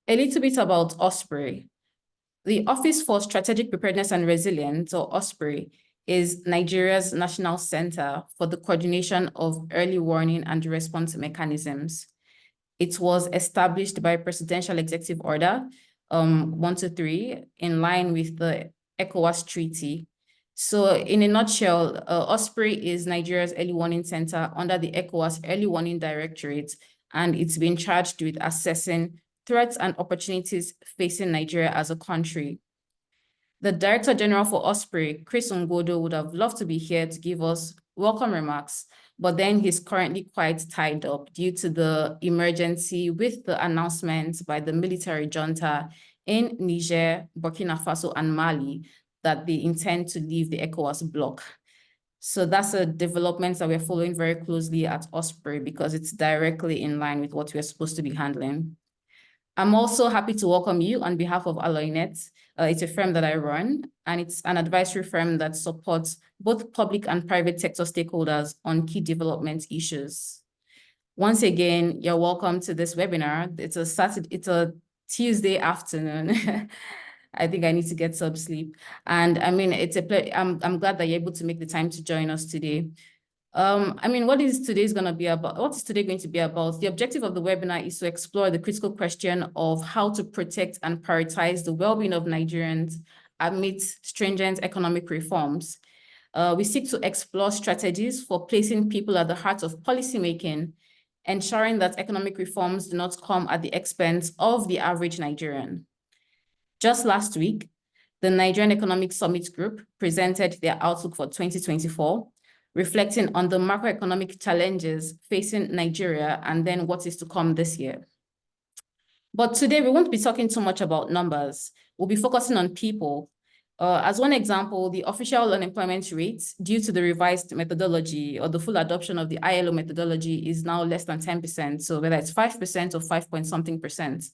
A little bit about OSPRE. The Office for Strategic Preparedness and Resilience, or OSPRE, is Nigeria's national center for the coordination of early warning and response mechanisms. It was established by Presidential Executive Order 123 in line with the ECOWAS Treaty. So in a nutshell, OSPRE is Nigeria's early warning center under the ECOWAS Early Warning Directorate, and it's been charged with assessing threats and opportunities facing Nigeria as a country. The Director General for OSPRE, Chris Ngodo, would have loved to be here to give us welcome remarks, but then he's currently quite tied up due to the emergency with the announcements by the military junta in Niger, Burkina Faso, and Mali that they intend to leave the ECOWAS bloc. So that's a development that we're following very closely at OSPRE because it's directly in line with what we're supposed to be handling. I'm also happy to welcome you on behalf of Aloinett. It's a firm that I run, and it's an advisory firm that supports both public and private sector stakeholders on key development issues. Once again, you're welcome to this webinar. It's a Tuesday afternoon. I think I need to get some sleep. And I mean, I'm glad that you're able to make the time to join us today. What is today going to be about? What is today going to be about? The objective of the webinar is to explore the critical question of how to protect and prioritize the well-being of Nigerians amidst stringent economic reforms. We seek to explore strategies for placing people at the heart of policymaking, ensuring that economic reforms do not come at the expense of the average Nigerian. Just last week, the Nigerian Economic Summit Group presented their outlook for 2024, reflecting on the macroeconomic challenges facing Nigeria and then what is to come this year. But today, we won't be talking too much about numbers. We'll be focusing on people. As one example, the official unemployment rate, due to the revised methodology or the full adoption of the ILO methodology, is now less than 10%. So whether it's 5% or 5 point something percent.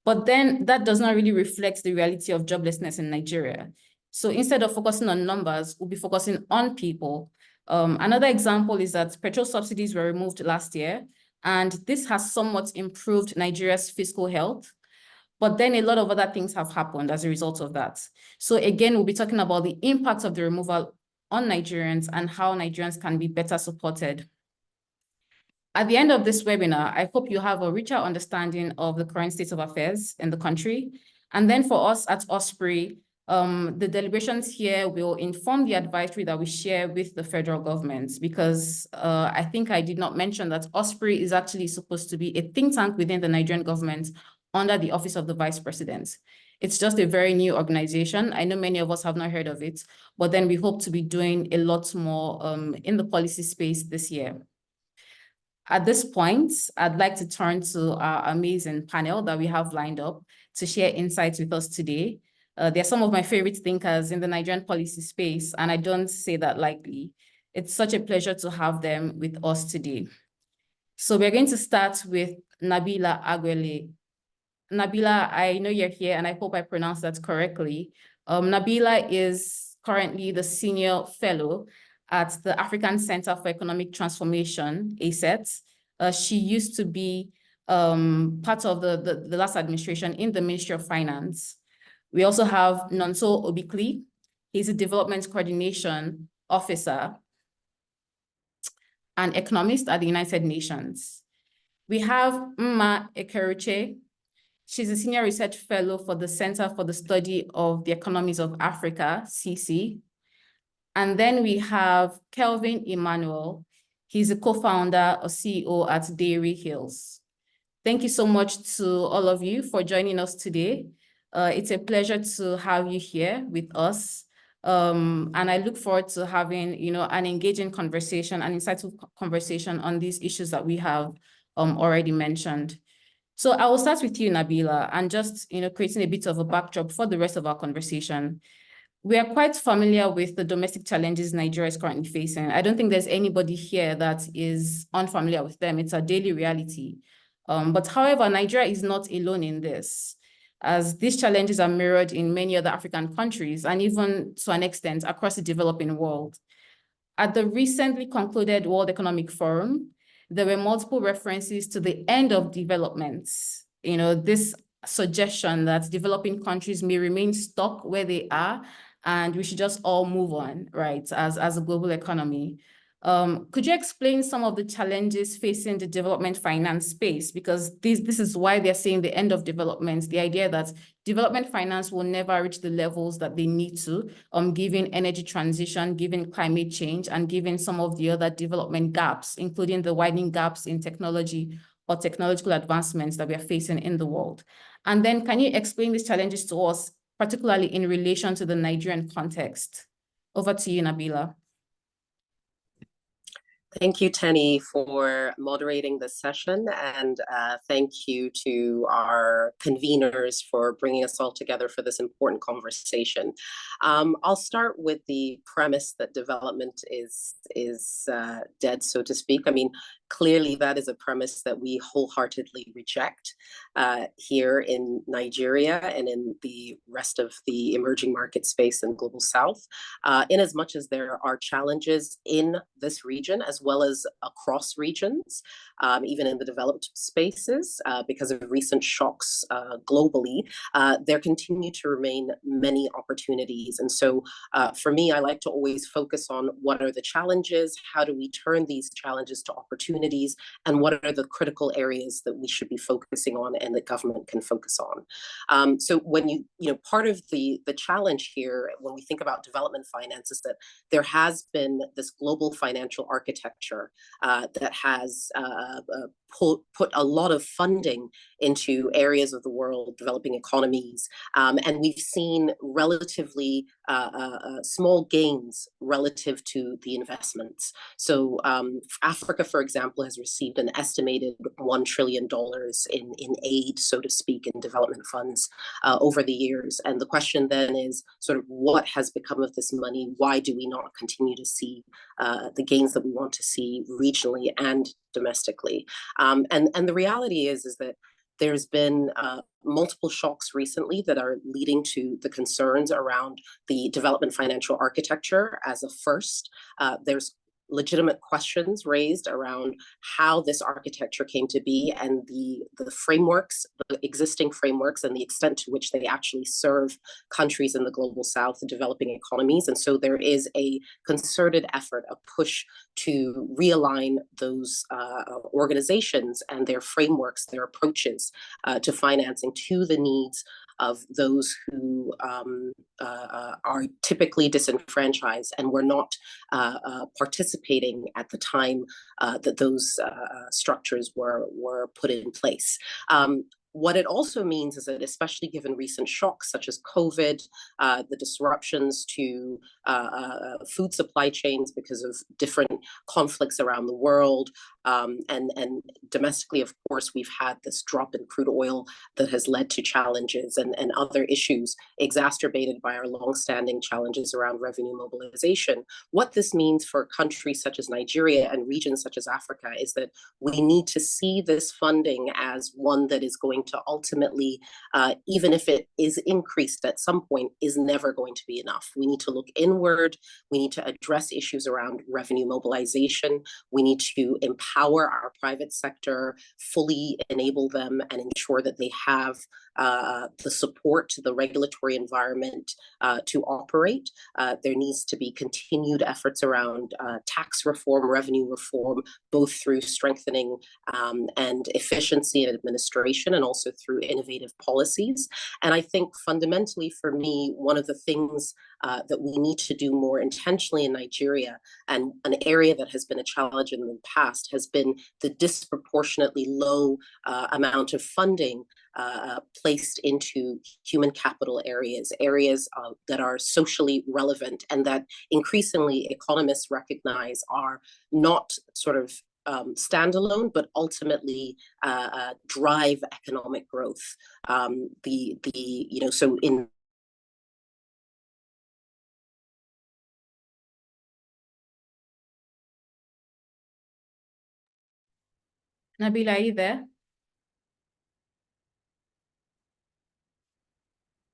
But then that does not really reflect the reality of joblessness in Nigeria. So instead of focusing on numbers, we'll be focusing on people. Another example is that petrol subsidies were removed last year, and this has somewhat improved Nigeria's fiscal health. But then a lot of other things have happened as a result of that. So again, we'll be talking about the impact of the removal on Nigerians and how Nigerians can be better supported. At the end of this webinar, I hope you have a richer understanding of the current state of affairs in the country. And then for us at OSPRE, the deliberations here will inform the advisory that we share with the federal government, because I think I did not mention that OSPRE is actually supposed to be a think tank within the Nigerian government under the Office of the Vice President. It's just a very new organization. I know many of us have not heard of it, but then we hope to be doing a lot more in the policy space this year. At this point, I'd like to turn to our amazing panel that we have lined up to share insights with us today. They're some of my favorite thinkers in the Nigerian policy space, and I don't say that lightly. It's such a pleasure to have them with us today. So we're going to start with Nabila Aguele. Nabila, I know you're here, and I hope I pronounced that correctly. Nabila is currently the Senior Fellow at the African Center for Economic Transformation, ACET. She used to be part of the last administration in the Ministry of Finance. We also have Nonso Obikili. He's a Development Coordination Officer and economist at the United Nations. We have Mma Ekeruche. She's a Senior Research Fellow for the Center for the Study of the Economies of Africa, CC. And then we have Kelvin Emmanuel. He's a co-founder or CEO at Dairy Hills. Thank you so much to all of you for joining us today. It's a pleasure to have you here with us. And I look forward to having, an engaging conversation, an insightful conversation on these issues that we have already mentioned. So I will start with you, Nabila, and just, creating a bit of a backdrop for the rest of our conversation. We are quite familiar with the domestic challenges Nigeria is currently facing. I don't think there's anybody here that is unfamiliar with them. It's a daily reality. But however, Nigeria is not alone in this, as these challenges are mirrored in many other African countries and even to an extent across the developing world. At the recently concluded World Economic Forum, there were multiple references to the end of development. This suggestion that developing countries may remain stuck where they are, and we should just all move on, right, as a global economy. Could you explain some of the challenges facing the development finance space? Because this is why they're saying the end of development, the idea that development finance will never reach the levels that they need to, given energy transition, given climate change, and given some of the other development gaps, including the widening gaps in technology or technological advancements that we are facing in the world. And then can you explain these challenges to us, particularly in relation to the Nigerian context? Over to you, Nabila. Thank you, Tenny, for moderating this session, and thank you to our conveners for bringing us all together for this important conversation. I'll start with the premise that development is dead, so to speak. I mean, clearly that is a premise that we wholeheartedly reject here in Nigeria and in the rest of the emerging market space in Global South, in as much as there are challenges in this region as well as across regions, even in the developed spaces, because of recent shocks globally, there continue to remain many opportunities. And so for me, I like to always focus on what are the challenges, how do we turn these challenges to opportunities, and what are the critical areas that we should be focusing on and that government can focus on. So when you know, part of the challenge here, when we think about development finance, is that there has been this global financial architecture that has put a lot of funding into areas of the world, developing economies, and we've seen relatively small gains relative to the investments. So Africa, for example, has received an estimated $1 trillion in aid, so to speak, in development funds over the years. And the question then is sort of what has become of this money? Why do we not continue to see the gains that we want to see regionally and domestically? And the reality is that there's been multiple shocks recently that are leading to the concerns around the development financial architecture as a first. There's legitimate questions raised around how this architecture came to be and the frameworks, the existing frameworks, and the extent to which they actually serve countries in the Global South and developing economies. And so there is a concerted effort, a push to realign those organizations and their frameworks, their approaches to financing to the needs of those who are typically disenfranchised and were not participating at the time that those structures were put in place. What it also means is that, especially given recent shocks such as COVID, the disruptions to food supply chains because of different conflicts around the world, and domestically, of course, we've had this drop in crude oil that has led to challenges and other issues exacerbated by our longstanding challenges around revenue mobilization. What this means for countries such as Nigeria and regions such as Africa is that we need to see this funding as one that is going to ultimately, even if it is increased at some point, is never going to be enough. We need to look inward. We need to address issues around revenue mobilization. We need to empower our private sector, fully enable them, and ensure that they have the support to the regulatory environment to operate. There needs to be continued efforts around tax reform, revenue reform, both through strengthening and efficiency in administration and also through innovative policies. And I think fundamentally for me, one of the things that we need to do more intentionally in Nigeria, and an area that has been a challenge in the past, has been the disproportionately low amount of funding placed into human capital areas that are socially relevant and that increasingly economists recognize are not sort of standalone, but ultimately drive economic growth. So in Nabila, are you there?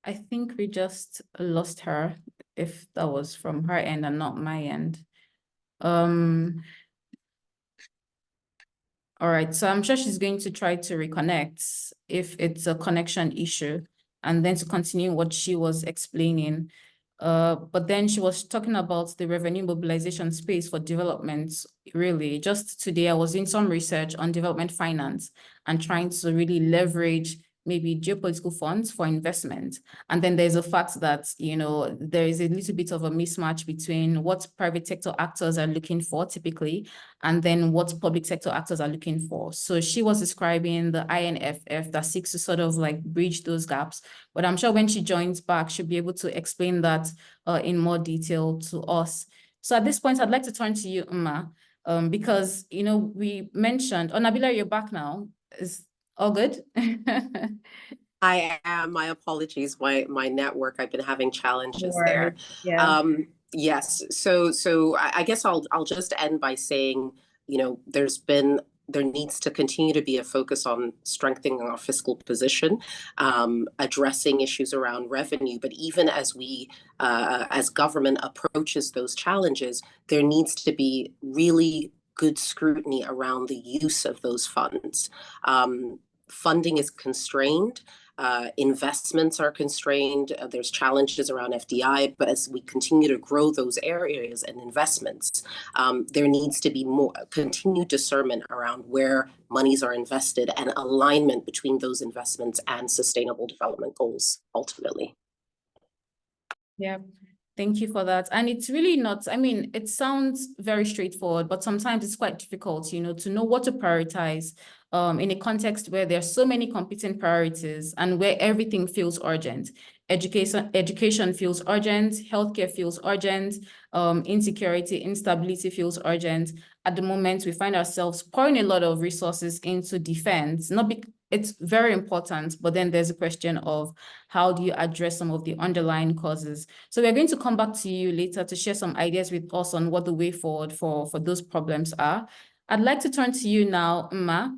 I think we just lost her, if that was from her end and not my end. All right, so I'm sure she's going to try to reconnect if it's a connection issue, and then to continue what she was explaining. But then she was talking about the revenue mobilization space for development. Really, just today I was doing some research on development finance and trying to really leverage maybe geopolitical funds for investment. And then there's a fact that, there is a little bit of a mismatch between what private sector actors are looking for typically, and then what public sector actors are looking for. So she was describing the INFF that seeks to sort of like bridge those gaps. But I'm sure when she joins back, she'll be able to explain that in more detail to us. So at this point, I'd like to turn to you, Mma, because, we mentioned, Nabila, you're back now. Is all good? I am. My apologies. My network. I've been having challenges there. Yeah. Yes. So I guess I'll just end by saying, there needs to continue to be a focus on strengthening our fiscal position, addressing issues around revenue. But even as as government approaches those challenges, there needs to be really good scrutiny around the use of those funds. Funding is constrained. Investments are constrained. There's challenges around FDI, but as we continue to grow those areas and investments, there needs to be more continued discernment around where monies are invested and alignment between those investments and sustainable development goals, ultimately. Yeah. Thank you for that. And it's really not, it sounds very straightforward, but sometimes it's quite difficult, to know what to prioritize in a context where there are so many competing priorities and where everything feels urgent. Education feels urgent, healthcare feels urgent, insecurity, instability feels urgent. At the moment, we find ourselves pouring a lot of resources into defense, it's very important, but then there's a question of how do you address some of the underlying causes? So we're going to come back to you later to share some ideas with us on what the way forward for those problems are. I'd like to turn to you now, Mma.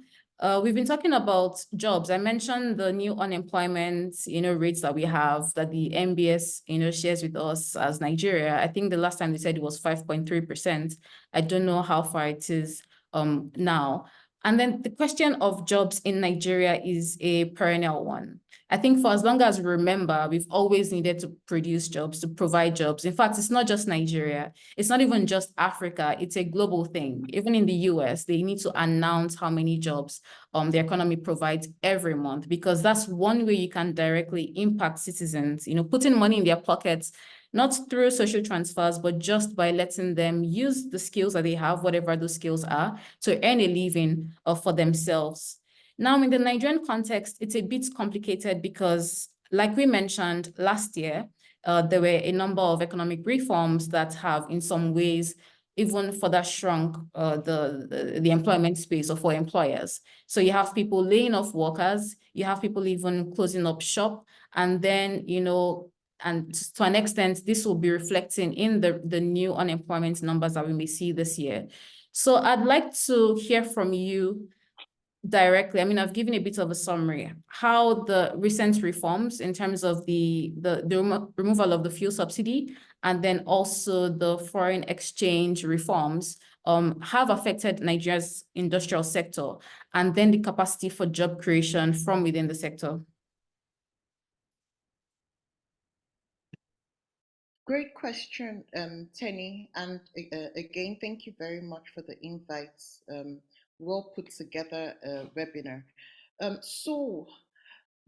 We've been talking about jobs. I mentioned the new unemployment, rates that we have that the NBS, shares with us as Nigeria. I think the last time they said it was 5.3%. I don't know how far it is now. And then the question of jobs in Nigeria is a perennial one. I think for as long as we remember, we've always needed to produce jobs, to provide jobs. In fact, it's not just Nigeria. It's not even just Africa. It's a global thing. Even in the US, they need to announce how many jobs the economy provides every month, because that's one way you can directly impact citizens, putting money in their pockets, not through social transfers, but just by letting them use the skills that they have, whatever those skills are, to earn a living for themselves. Now, in the Nigerian context, it's a bit complicated because, like we mentioned last year, there were a number of economic reforms that have, in some ways, even further shrunk the employment space for employers. So you have people laying off workers, you have people even closing up shop, and then, and to an extent, this will be reflecting in the new unemployment numbers that we may see this year. So I'd like to hear from you directly. I've given a bit of a summary, how the recent reforms in terms of the removal of the fuel subsidy and then also the foreign exchange reforms have affected Nigeria's industrial sector and then the capacity for job creation from within the sector. Great question, Tenny. And again, thank you very much for the invites. Well put together webinar. So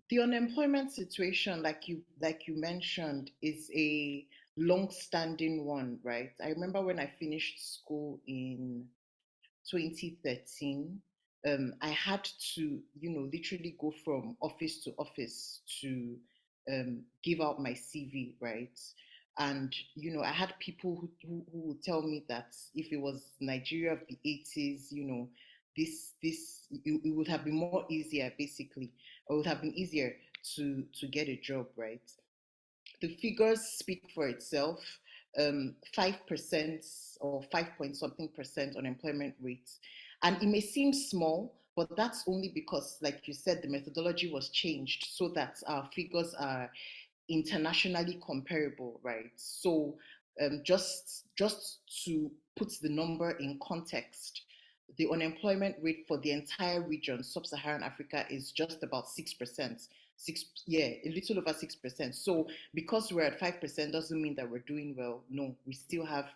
the unemployment situation, like you mentioned, is a long-standing one, right? I remember when I finished school in 2013, I had to, literally go from office to office to give out my CV, right? And, I had people who would tell me that if it was Nigeria of the 80s, it would have been more easier, basically, or it would have been easier to get a job, right? The figures speak for itself. 5% or 5 point something percent unemployment rate. And it may seem small, but that's only because, like you said, the methodology was changed so that our figures are internationally comparable, right? So just to put the number in context, the unemployment rate for the entire region, sub-Saharan Africa, is just about 6%. A little over 6%. So because we're at 5% doesn't mean that we're doing well. No, we still have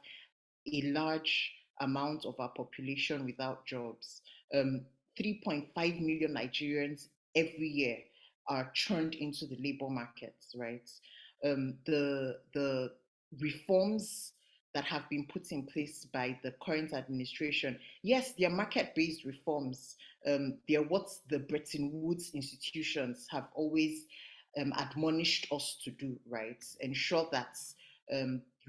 a large amount of our population without jobs. 3.5 million Nigerians every year are churned into the labor markets, right? The reforms that have been put in place by the current administration, yes, they are market-based reforms. They are what the Bretton Woods institutions have always admonished us to do, right? Ensure that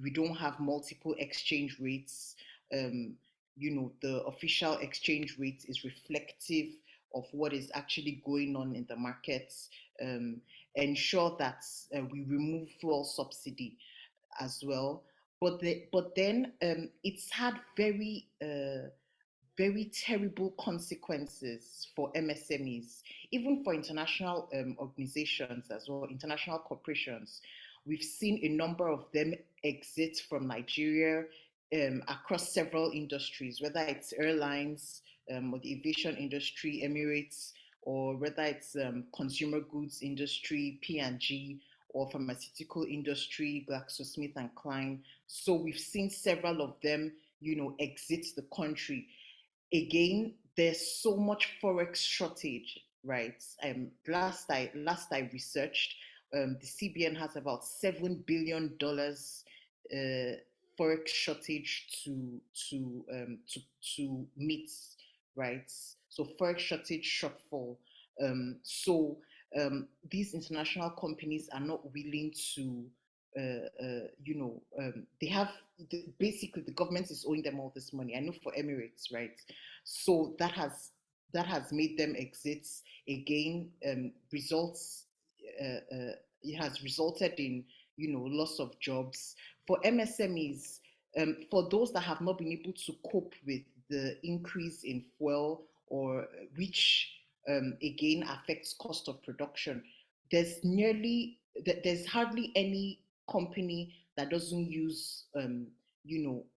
we don't have multiple exchange rates. The official exchange rate is reflective of what is actually going on in the markets. Ensure that we remove fuel subsidy as well. But then it's had very terrible consequences for MSMEs, even for international organizations as well, international corporations. We've seen a number of them exit from Nigeria across several industries, whether it's airlines or the aviation industry, Emirates, or whether it's consumer goods industry, P&G, or pharmaceutical industry, GlaxoSmithKline. So we've seen several of them, exit the country. Again, there's so much forex shortage, right? Last I researched, the CBN has about $7 billion forex shortage to meet, right? So forex shortage shortfall. These international companies are not willing to, they have, basically the government is owing them all this money. I know for Emirates, right? So that has made them exit. Again, it has resulted in, loss of jobs. For MSMEs, for those that have not been able to cope with the increase in fuel, or which again affects cost of production, there's hardly any company that doesn't use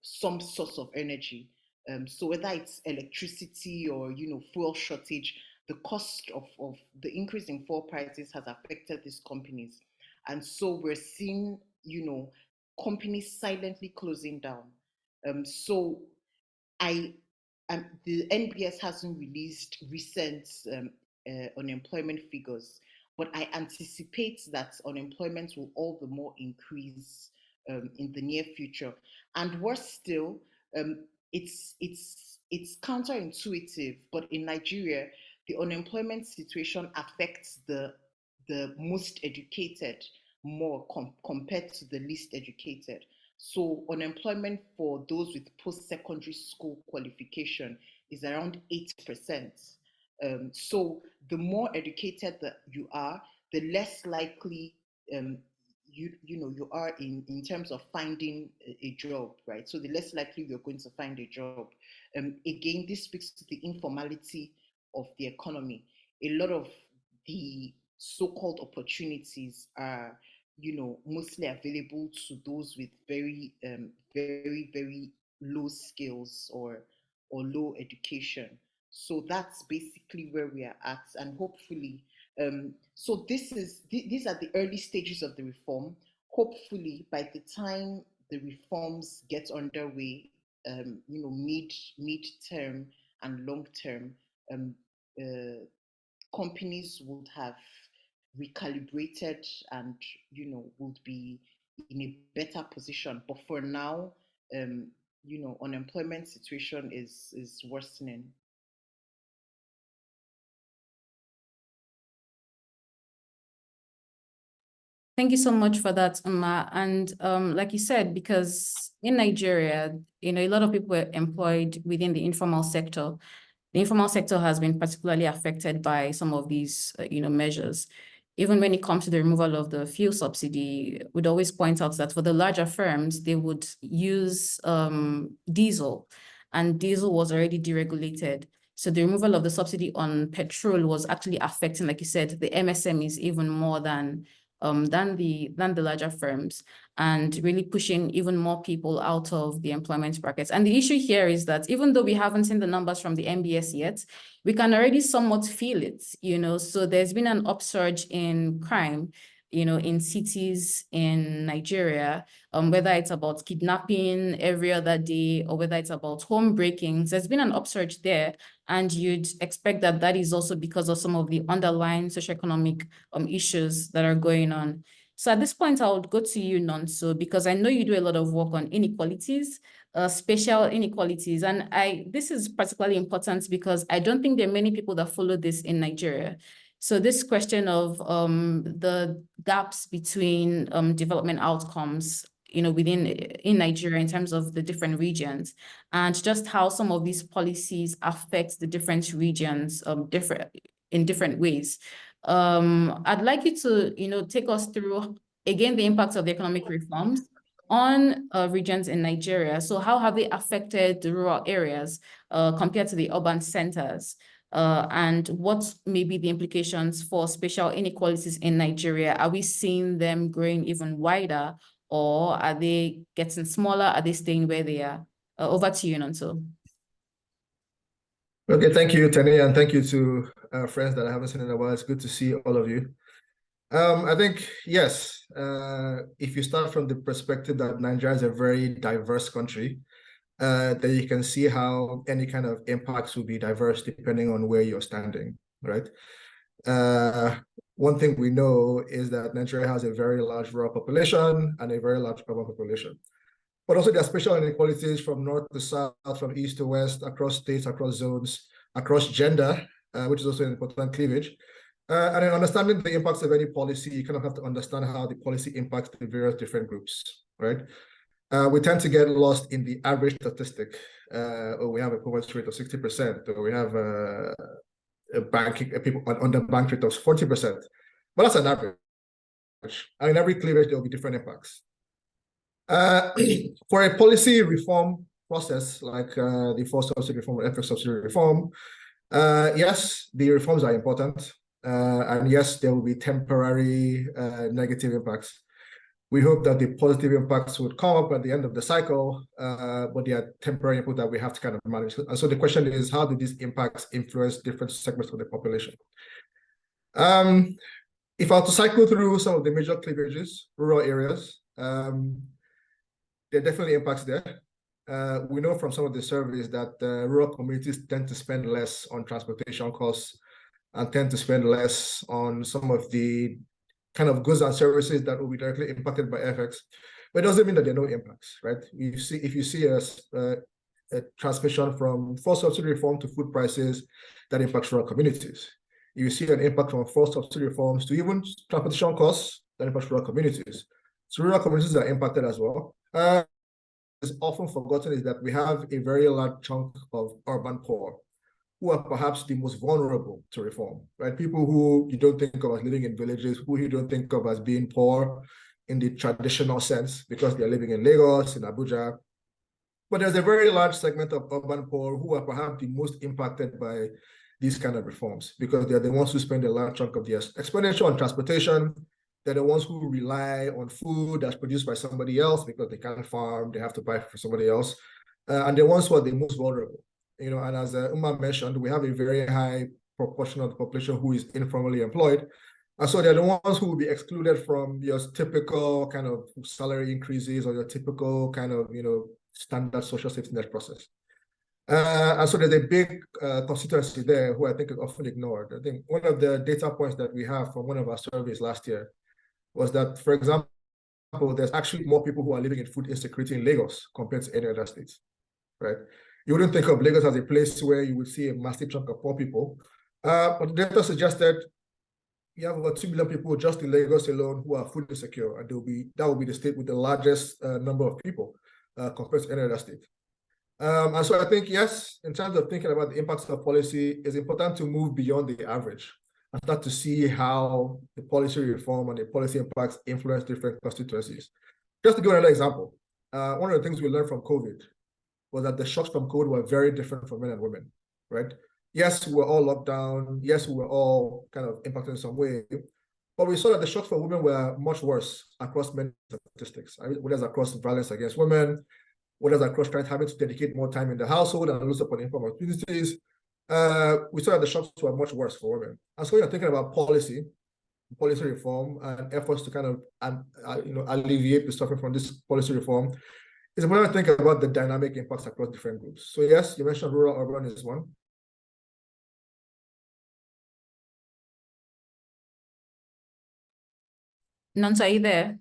some source of energy. So whether it's electricity or fuel shortage, the cost of the increase in fuel prices has affected these companies. And so we're seeing companies silently closing down. So the NBS hasn't released recent unemployment figures, but I anticipate that unemployment will all the more increase in the near future. And worse still, it's counterintuitive, but in Nigeria, the unemployment situation affects the most educated more compared to the least educated. So unemployment for those with post-secondary school qualification is around 8%. So the more educated that you are, the less likely you are in terms of finding a job, right? So the less likely you're going to find a job. Again, this speaks to the informality of the economy. A lot of the so-called opportunities are mostly available to those with very, very low skills or low education. So that's basically where we are at, and hopefully, so these are the early stages of the reform. Hopefully, by the time the reforms get underway, mid-term and long-term, companies would have recalibrated and would be in a better position. But for now, unemployment situation is worsening. Thank you so much for that, Mma. And like you said, because in Nigeria, a lot of people were employed within the informal sector. The informal sector has been particularly affected by some of these, measures. Even when it comes to the removal of the fuel subsidy, we'd always point out that for the larger firms, they would use diesel, and diesel was already deregulated. So the removal of the subsidy on petrol was actually affecting, like you said, the MSMEs even more than than the larger firms, and really pushing even more people out of the employment brackets. And the issue here is that even though we haven't seen the numbers from the NBS yet, we can already somewhat feel it, so there's been an upsurge in crime, in cities in Nigeria, whether it's about kidnapping every other day or whether it's about home breakings, there's been an upsurge there. And you'd expect that that is also because of some of the underlying socioeconomic issues that are going on. So at this point, I would go to you, Nonso, because I know you do a lot of work on inequalities, spatial inequalities. And this is particularly important because I don't think there are many people that follow this in Nigeria. So this question of the gaps between development outcomes, in Nigeria in terms of the different regions, and just how some of these policies affect the different regions in different ways. I'd like you to, take us through, again, the impacts of the economic reforms on regions in Nigeria. So how have they affected the rural areas compared to the urban centers? And what may be the implications for spatial inequalities in Nigeria? Are we seeing them growing even wider, or are they getting smaller? Are they staying where they are? Over to you, Nonso. Okay, thank you, Tenny, and thank you to friends that I haven't seen in a while. It's good to see all of you. I think, yes, if you start from the perspective that Nigeria is a very diverse country, then you can see how any kind of impacts will be diverse depending on where you're standing, right? One thing we know is that Nigeria has a very large rural population and a very large urban population. But also there are spatial inequalities from north to south, from east to west, across states, across zones, across gender, which is also an important cleavage. And in understanding the impacts of any policy, you kind of have to understand how the policy impacts the various different groups, right? We tend to get lost in the average statistic. Or we have a poverty rate of 60%, or we have people on the bank rate of 40%. But that's an average. And in every cleavage, there will be different impacts. For a policy reform process like the fuel subsidy reform or FX subsidy reform, yes, the reforms are important. And yes, there will be temporary negative impacts. We hope that the positive impacts would come up at the end of the cycle, but they are temporary input that we have to kind of manage. And so the question is, how do these impacts influence different segments of the population? If I were to cycle through some of the major cleavages, rural areas, there are definitely impacts there. We know from some of the surveys that rural communities tend to spend less on transportation costs and tend to spend less on some of the kind of goods and services that will be directly impacted by FX. But it doesn't mean that there are no impacts, right? If you see a transmission from fuel subsidy reform to food prices, that impacts rural communities. You see an impact from fuel subsidy reforms to even transportation costs, that impacts rural communities. So rural communities are impacted as well. It's often forgotten is that we have a very large chunk of urban poor who are perhaps the most vulnerable to reform, right? People who you don't think of as living in villages, who you don't think of as being poor in the traditional sense because they're living in Lagos, in Abuja. But there's a very large segment of urban poor who are perhaps the most impacted by these kind of reforms because they're the ones who spend a large chunk of their expenditure on transportation. They're the ones who rely on food that's produced by somebody else because they can't farm, they have to buy for somebody else. And they're the ones who are the most vulnerable. And as Mma mentioned, we have a very high proportion of the population who is informally employed. And so they're the ones who will be excluded from your typical kind of salary increases or your typical kind of, standard social safety net process. And so there's a big constituency there who I think is often ignored. I think one of the data points that we have from one of our surveys last year was that, for example, there's actually more people who are living in food insecurity in Lagos compared to any other states, right? You wouldn't think of Lagos as a place where you would see a massive chunk of poor people. But the data suggested you have over 2 million people just in Lagos alone who are food insecure, and that will be the state with the largest number of people compared to any other state. And so I think, yes, in terms of thinking about the impacts of policy, it's important to move beyond the average and start to see how the policy reform and the policy impacts influence different constituencies. Just to give another example, one of the things we learned from COVID was that the shocks from COVID were very different for men and women, right? Yes, we were all locked down. Yes, we were all kind of impacted in some way. But we saw that the shocks for women were much worse across many statistics, whether it's across violence against women, whether it's across having to dedicate more time in the household and lose upon income opportunities. We saw that the shocks were much worse for women. And so you're thinking about policy reform and efforts to kind of alleviate the suffering from this policy reform. It's important to think about the dynamic impacts across different groups. So yes, you mentioned rural, urban is one. Nonso, are you there?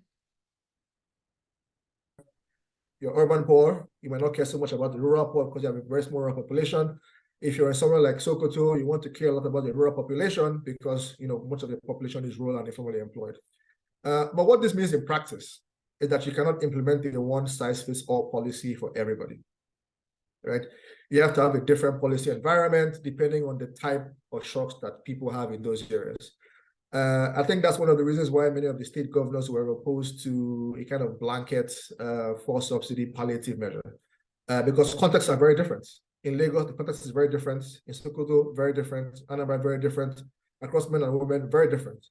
You're urban poor, you might not care so much about the rural poor because you have a very small rural population. If you're in somewhere like Sokoto, you want to care a lot about the rural population because much of the population is rural and informally employed. But what this means in practice is that you cannot implement a one-size-fits-all policy for everybody, right? You have to have a different policy environment depending on the type of shocks that people have in those areas. I think that's one of the reasons why many of the state governors were opposed to a kind of blanket for subsidy palliative measure, because contexts are very different. In Lagos, the context is very different. In Sokoto, very different. Anambra, very different. Across men and women, very different.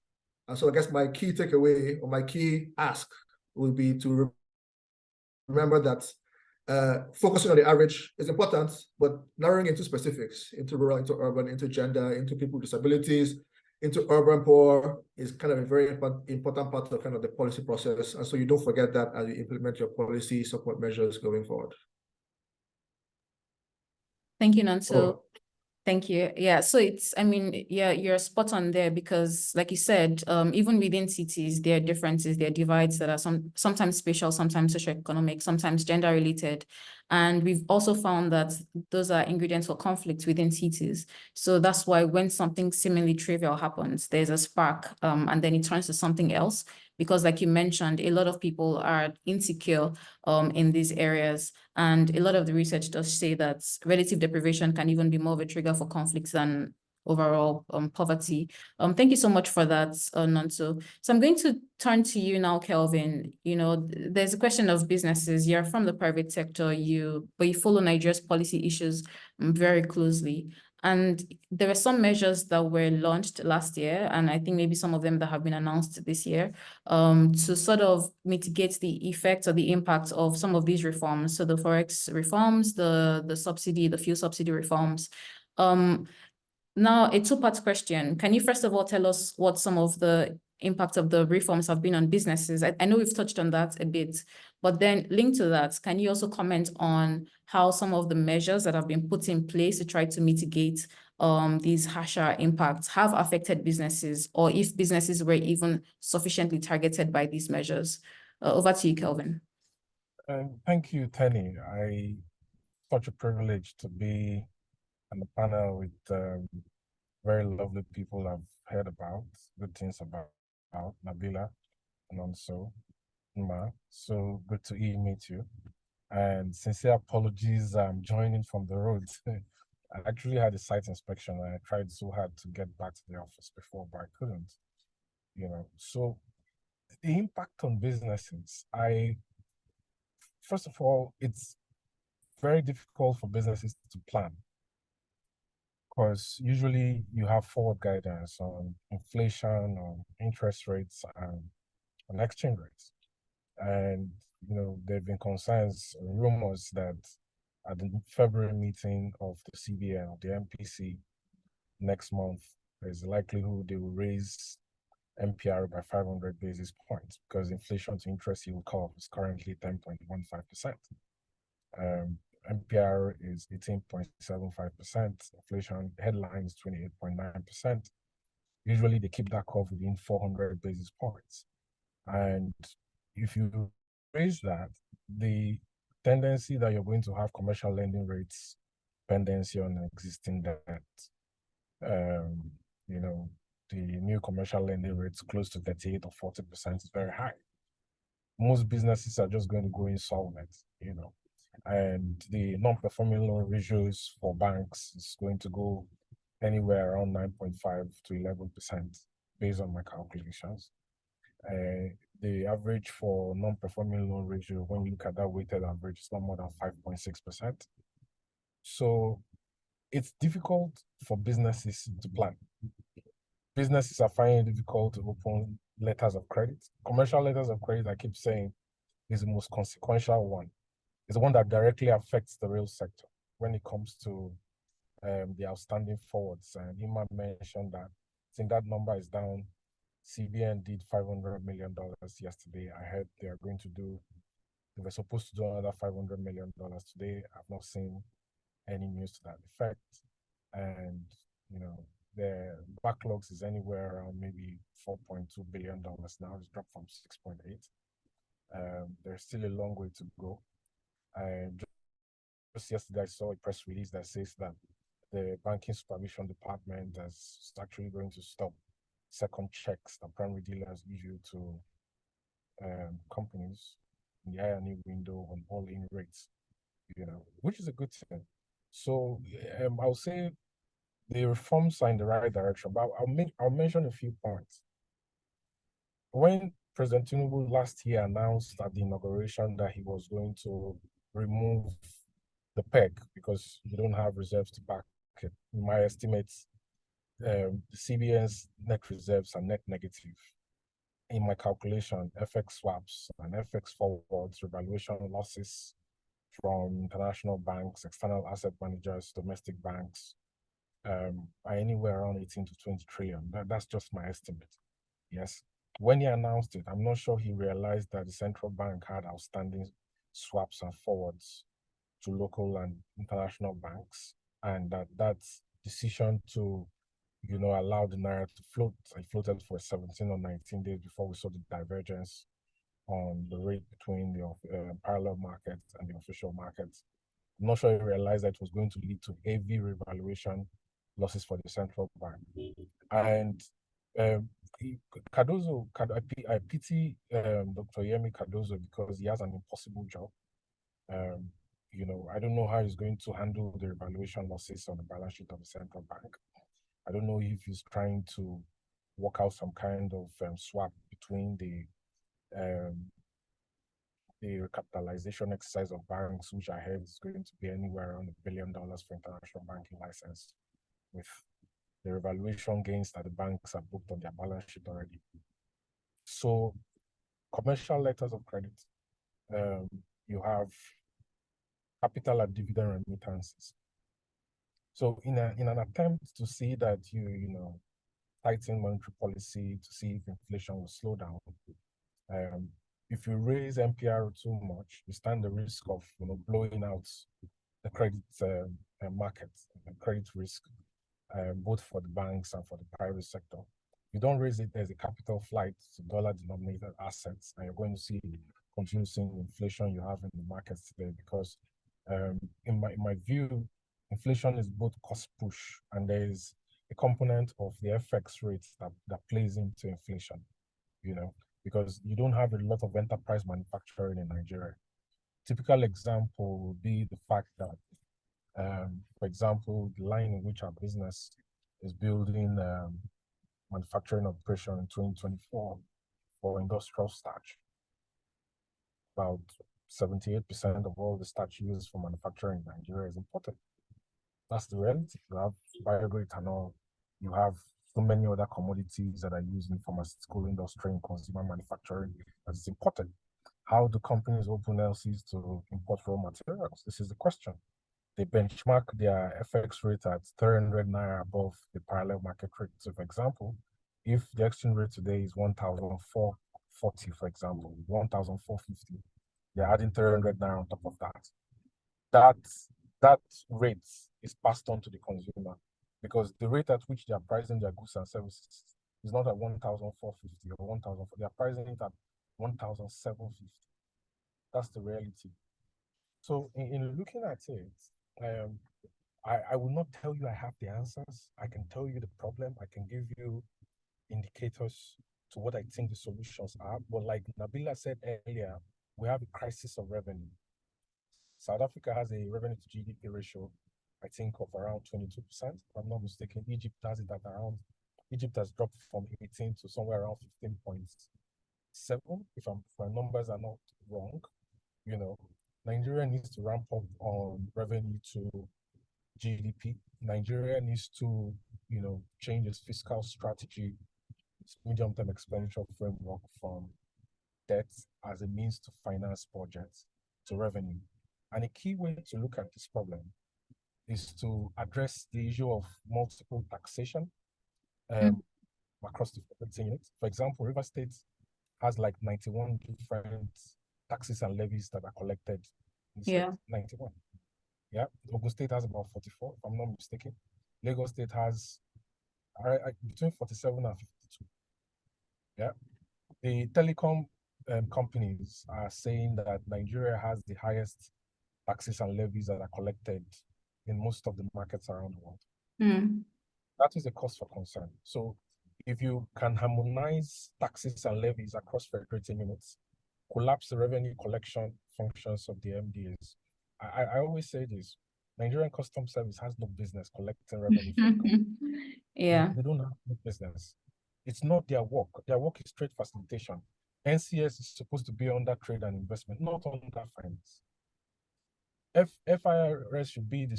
And so I guess my key takeaway or my key ask will be to remember that focusing on the average is important, but narrowing into specifics, into rural, into urban, into gender, into people with disabilities, into urban poor is kind of a very important part of kind of the policy process. And so you don't forget that as you implement your policy support measures going forward. Thank you, Nonso. Thank you. Yeah, so you're spot on there because like you said, even within cities, there are differences, there are divides that are sometimes spatial, sometimes socioeconomic, sometimes gender related. And we've also found that those are ingredients for conflict within cities. So that's why when something seemingly trivial happens, there's a spark and then it turns to something else. Because like you mentioned, a lot of people are insecure in these areas. And a lot of the research does say that relative deprivation can even be more of a trigger for conflicts than overall poverty. Thank you so much for that, Nonso. So I'm going to turn to you now, Kelvin. There's a question of businesses. You're from the private sector, but you follow Nigeria's policy issues very closely. And there were some measures that were launched last year, and I think maybe some of them that have been announced this year, to sort of mitigate the effects or the impact of some of these reforms. So the Forex reforms, the fuel subsidy reforms. Now, a two-part question. Can you first of all tell us what some of the impact of the reforms have been on businesses? I know we've touched on that a bit, but then linked to that, can you also comment on how some of the measures that have been put in place to try to mitigate these harsher impacts have affected businesses, or if businesses were even sufficiently targeted by these measures? Over to you, Kelvin. Thank you, Tenny. Such a privilege to be on the panel with very lovely people I've heard about, good things about Nabila and also Mma. So good to meet you. And sincere apologies, I'm joining from the road. I actually had a site inspection and I tried so hard to get back to the office before, but I couldn't. So the impact on businesses, first of all, it's very difficult for businesses to plan because usually you have forward guidance on inflation, on interest rates, and on exchange rates. And there have been concerns, rumors that at the February meeting of the CBN or the MPC next month, there's a likelihood they will raise MPR by 500 basis points because inflation to interest yield curve is currently 10.15%. MPR is 18.75%. Inflation headline is 28.9%. Usually they keep that curve within 400 basis points. And if you raise that, the tendency that you're going to have commercial lending rates dependency on existing debt, the new commercial lending rates close to 38 or 40% is very high. Most businesses are just going to go insolvent, and the non-performing loan ratios for banks is going to go anywhere around 9.5 to 11% based on my calculations. The average for non-performing loan ratio, when you look at that weighted average, is not more than 5.6%. So it's difficult for businesses to plan. businesses are finding it difficult to open letters of credit. Commercial letters of credit, I keep saying, is the most consequential one. It's the one that directly affects the real sector when it comes to the outstanding forwards. And Mma mentioned that I think that number is down. CBN did $500 million yesterday. I heard they were supposed to do another $500 million today. I've not seen any news to that effect. And, the backlogs is anywhere around maybe $4.2 billion now. It's dropped from 6.8. There's still a long way to go. And just yesterday, I saw a press release that says that the Banking Supervision Department is actually going to stop second checks that primary dealers issue to companies in the I&E window on all-in rates, which is a good thing. So I'll say the reforms are in the right direction, but I'll mention a few points. When President Tinubu last year announced at the inauguration that he was going to remove the peg because you don't have reserves to back it, in my estimates, the CBN's net reserves are net negative. In my calculation, FX swaps and FX forwards, revaluation losses from international banks, external asset managers, domestic banks, are anywhere around 18 to 20 trillion. That's just my estimate. Yes. When he announced it, I'm not sure he realized that the central bank had outstanding swaps and forwards to local and international banks, and that decision to allow the naira to float. I floated for 17 or 19 days before we saw the divergence on the rate between the parallel market and the official market. I'm not sure he realized that it was going to lead to heavy revaluation losses for the central bank. And Cardozo, I pity Dr. Yemi Cardozo because he has an impossible job. I don't know how he's going to handle the revaluation losses on the balance sheet of the central bank. I don't know if he's trying to work out some kind of swap between the recapitalization exercise of banks, which I heard is going to be anywhere around $1 billion for international banking license, with the revaluation gains that the banks have booked on their balance sheet already. So, commercial letters of credit, you have capital and dividend remittances. So in an attempt to see that you tighten monetary policy to see if inflation will slow down, if you raise MPR too much, you stand the risk of blowing out the credit market, credit risk, both for the banks and for the private sector. If you don't raise it, there's a capital flight to dollar-denominated assets, and you're going to see continuing inflation you have in the markets today because in my view, inflation is both cost push and there is a component of the FX rates that plays into inflation, because you don't have a lot of enterprise manufacturing in Nigeria. Typical example would be the fact that, for example, the line in which our business is building manufacturing operation in 2024 for industrial starch. About 78% of all the starch used for manufacturing in Nigeria is imported. That's the reality. You have bio-grade ethanol, you have so many other commodities that are used in pharmaceutical industry and consumer manufacturing that is imported. How do companies open LCs to import raw materials? This is the question. They benchmark their FX rate at 300 naira above the parallel market rate. So, for example, if the exchange rate today is 1,440, for example, 1,450, they're adding 300 naira on top of that. That rate is passed on to the consumer because the rate at which they are pricing their goods and services is not at 1,450 or 1,000. They are pricing it at 1,750. That's the reality. So in looking at it, I will not tell you I have the answers. I can tell you the problem. I can give you indicators to what I think the solutions are. But like Nabila said earlier, we have a crisis of revenue. South Africa has a revenue to GDP ratio, I think, of around 22%. If I'm not mistaken, Egypt has it at around, Egypt has dropped from 18 to somewhere around 15.7, if my numbers are not wrong. Nigeria needs to ramp up on revenue to GDP. Nigeria needs to, change its fiscal strategy, its medium-term expenditure framework from debt as a means to finance budgets to revenue. And a key way to look at this problem is to address the issue of multiple taxation across the units. For example, River State has like 91 different taxes and levies that are collected in the state. 91. Yeah, Ogun State has about 44, if I'm not mistaken. Lagos State has between 47 and 52. Yeah, the telecom companies are saying that Nigeria has the highest taxes and levies that are collected in most of the markets around the world. That is a cause for concern. So if you can harmonize taxes and levies across federated units, collapse the revenue collection functions of the MDAs. I always say this, Nigerian Customs Service has no business collecting revenue from Yeah. They don't have no business. It's not their work. Their work is trade facilitation. NCS is supposed to be under trade and investment, not under finance. FIRS should be the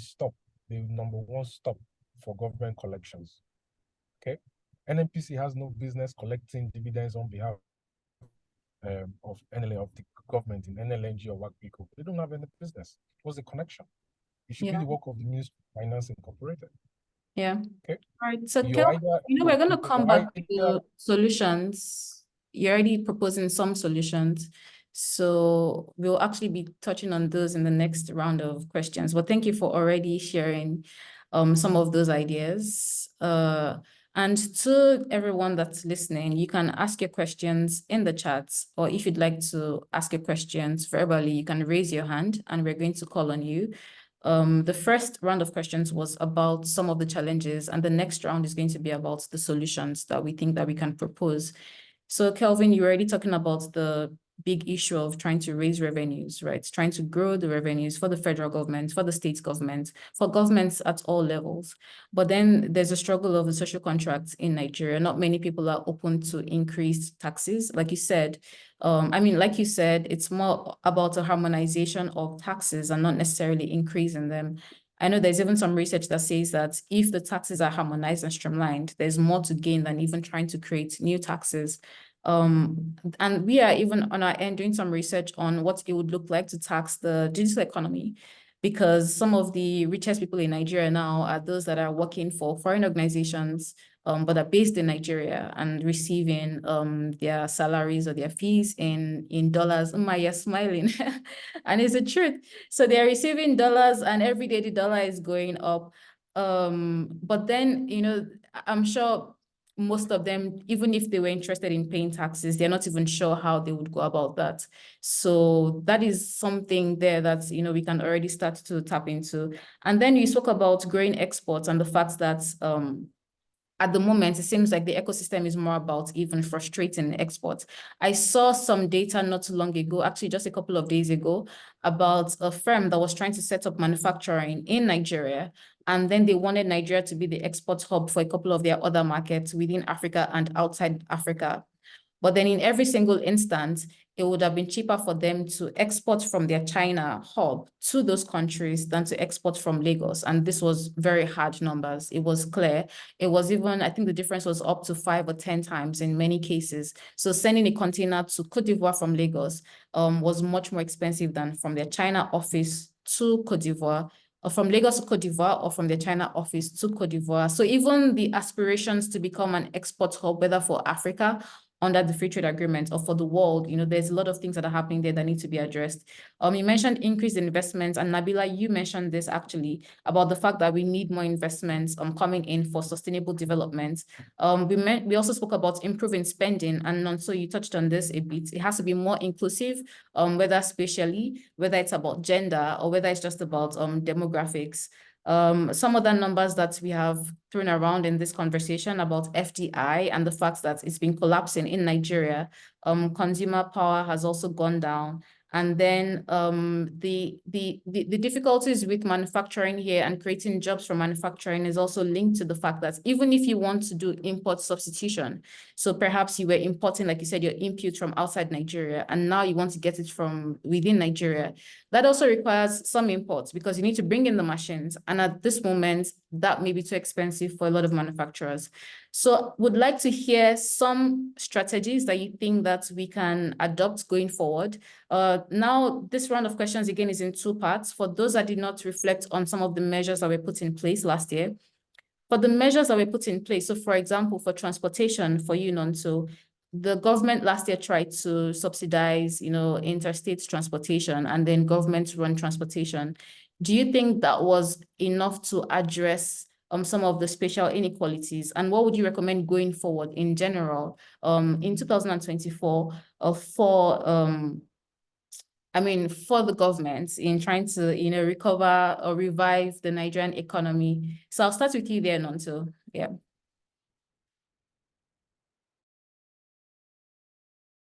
number one stop for government collections. Okay? NNPC has no business collecting dividends on behalf of NLA, of the government in NLNG or WACPICO. They don't have any business. What's the connection? It should be the work of the Ministry of Finance Incorporated. Yeah. Okay. All right. So, Kelvin, we're going to come back to solutions. You're already proposing some solutions. So we'll actually be touching on those in the next round of questions. But thank you for already sharing some of those ideas. And to everyone that's listening, you can ask your questions in the chat, or if you'd like to ask your questions verbally, you can raise your hand and we're going to call on you. The first round of questions was about some of the challenges, and the next round is going to be about the solutions that we think that we can propose. So Kelvin, you were already talking about the big issue of trying to raise revenues, right? Trying to grow the revenues for the federal government, for the state government, for governments at all levels. But then there's a struggle of the social contracts in Nigeria. Not many people are open to increased taxes. Like you said, it's more about a harmonization of taxes and not necessarily increasing them. I know there's even some research that says that if the taxes are harmonized and streamlined, there's more to gain than even trying to create new taxes. And we are even on our end doing some research on what it would look like to tax the digital economy, because some of the richest people in Nigeria now are those that are working for foreign organizations, but are based in Nigeria and receiving their salaries or their fees in dollars. Mma, you're smiling. And it's the truth. So they're receiving dollars, and every day the dollar is going up. But then, I'm sure most of them, even if they were interested in paying taxes, they're not even sure how they would go about that. So that is something there that, we can already start to tap into. And then you spoke about growing exports and the fact that at the moment, it seems like the ecosystem is more about even frustrating exports. I saw some data not too long ago, actually just a couple of days ago, about a firm that was trying to set up manufacturing in Nigeria. And then they wanted Nigeria to be the export hub for a couple of their other markets within Africa and outside Africa. But then in every single instance, it would have been cheaper for them to export from their China hub to those countries than to export from Lagos. And this was very hard numbers. It was clear. It was even, I think the difference was up to 5 or 10 times in many cases. So sending a container to Cote d'Ivoire from Lagos was much more expensive than from their China office to Cote d'Ivoire, or from Lagos to Cote d'Ivoire, or from the China office to Cote d'Ivoire. So even the aspirations to become an export hub, whether for Africa under the free trade agreement or for the world, there's a lot of things that are happening there that need to be addressed. You mentioned increased investments, and Nabila, you mentioned this actually about the fact that we need more investments coming in for sustainable development. We also spoke about improving spending, and Nonso, you touched on this a bit. It has to be more inclusive, whether spatially, whether it's about gender, or whether it's just about demographics. Some of the numbers that we have thrown around in this conversation about FDI and the fact that it's been collapsing in Nigeria, consumer power has also gone down. And then the difficulties with manufacturing here and creating jobs from manufacturing is also linked to the fact that even if you want to do import substitution, so perhaps you were importing, like you said, your input from outside Nigeria, and now you want to get it from within Nigeria, that also requires some imports because you need to bring in the machines. And at this moment, that may be too expensive for a lot of manufacturers. So would like to hear some strategies that you think that we can adopt going forward. Now, this round of questions again is in two parts. For those that did not reflect on some of the measures that were put in place last year, for the measures that were put in place, so for example, for transportation for you, Nonso, the government last year tried to subsidize, interstate transportation and then government-run transportation. Do you think that was enough to address some of the spatial inequalities? And what would you recommend going forward in general in 2024 for the government in trying to, recover or revive the Nigerian economy? So I'll start with you there, Nonso. Yeah.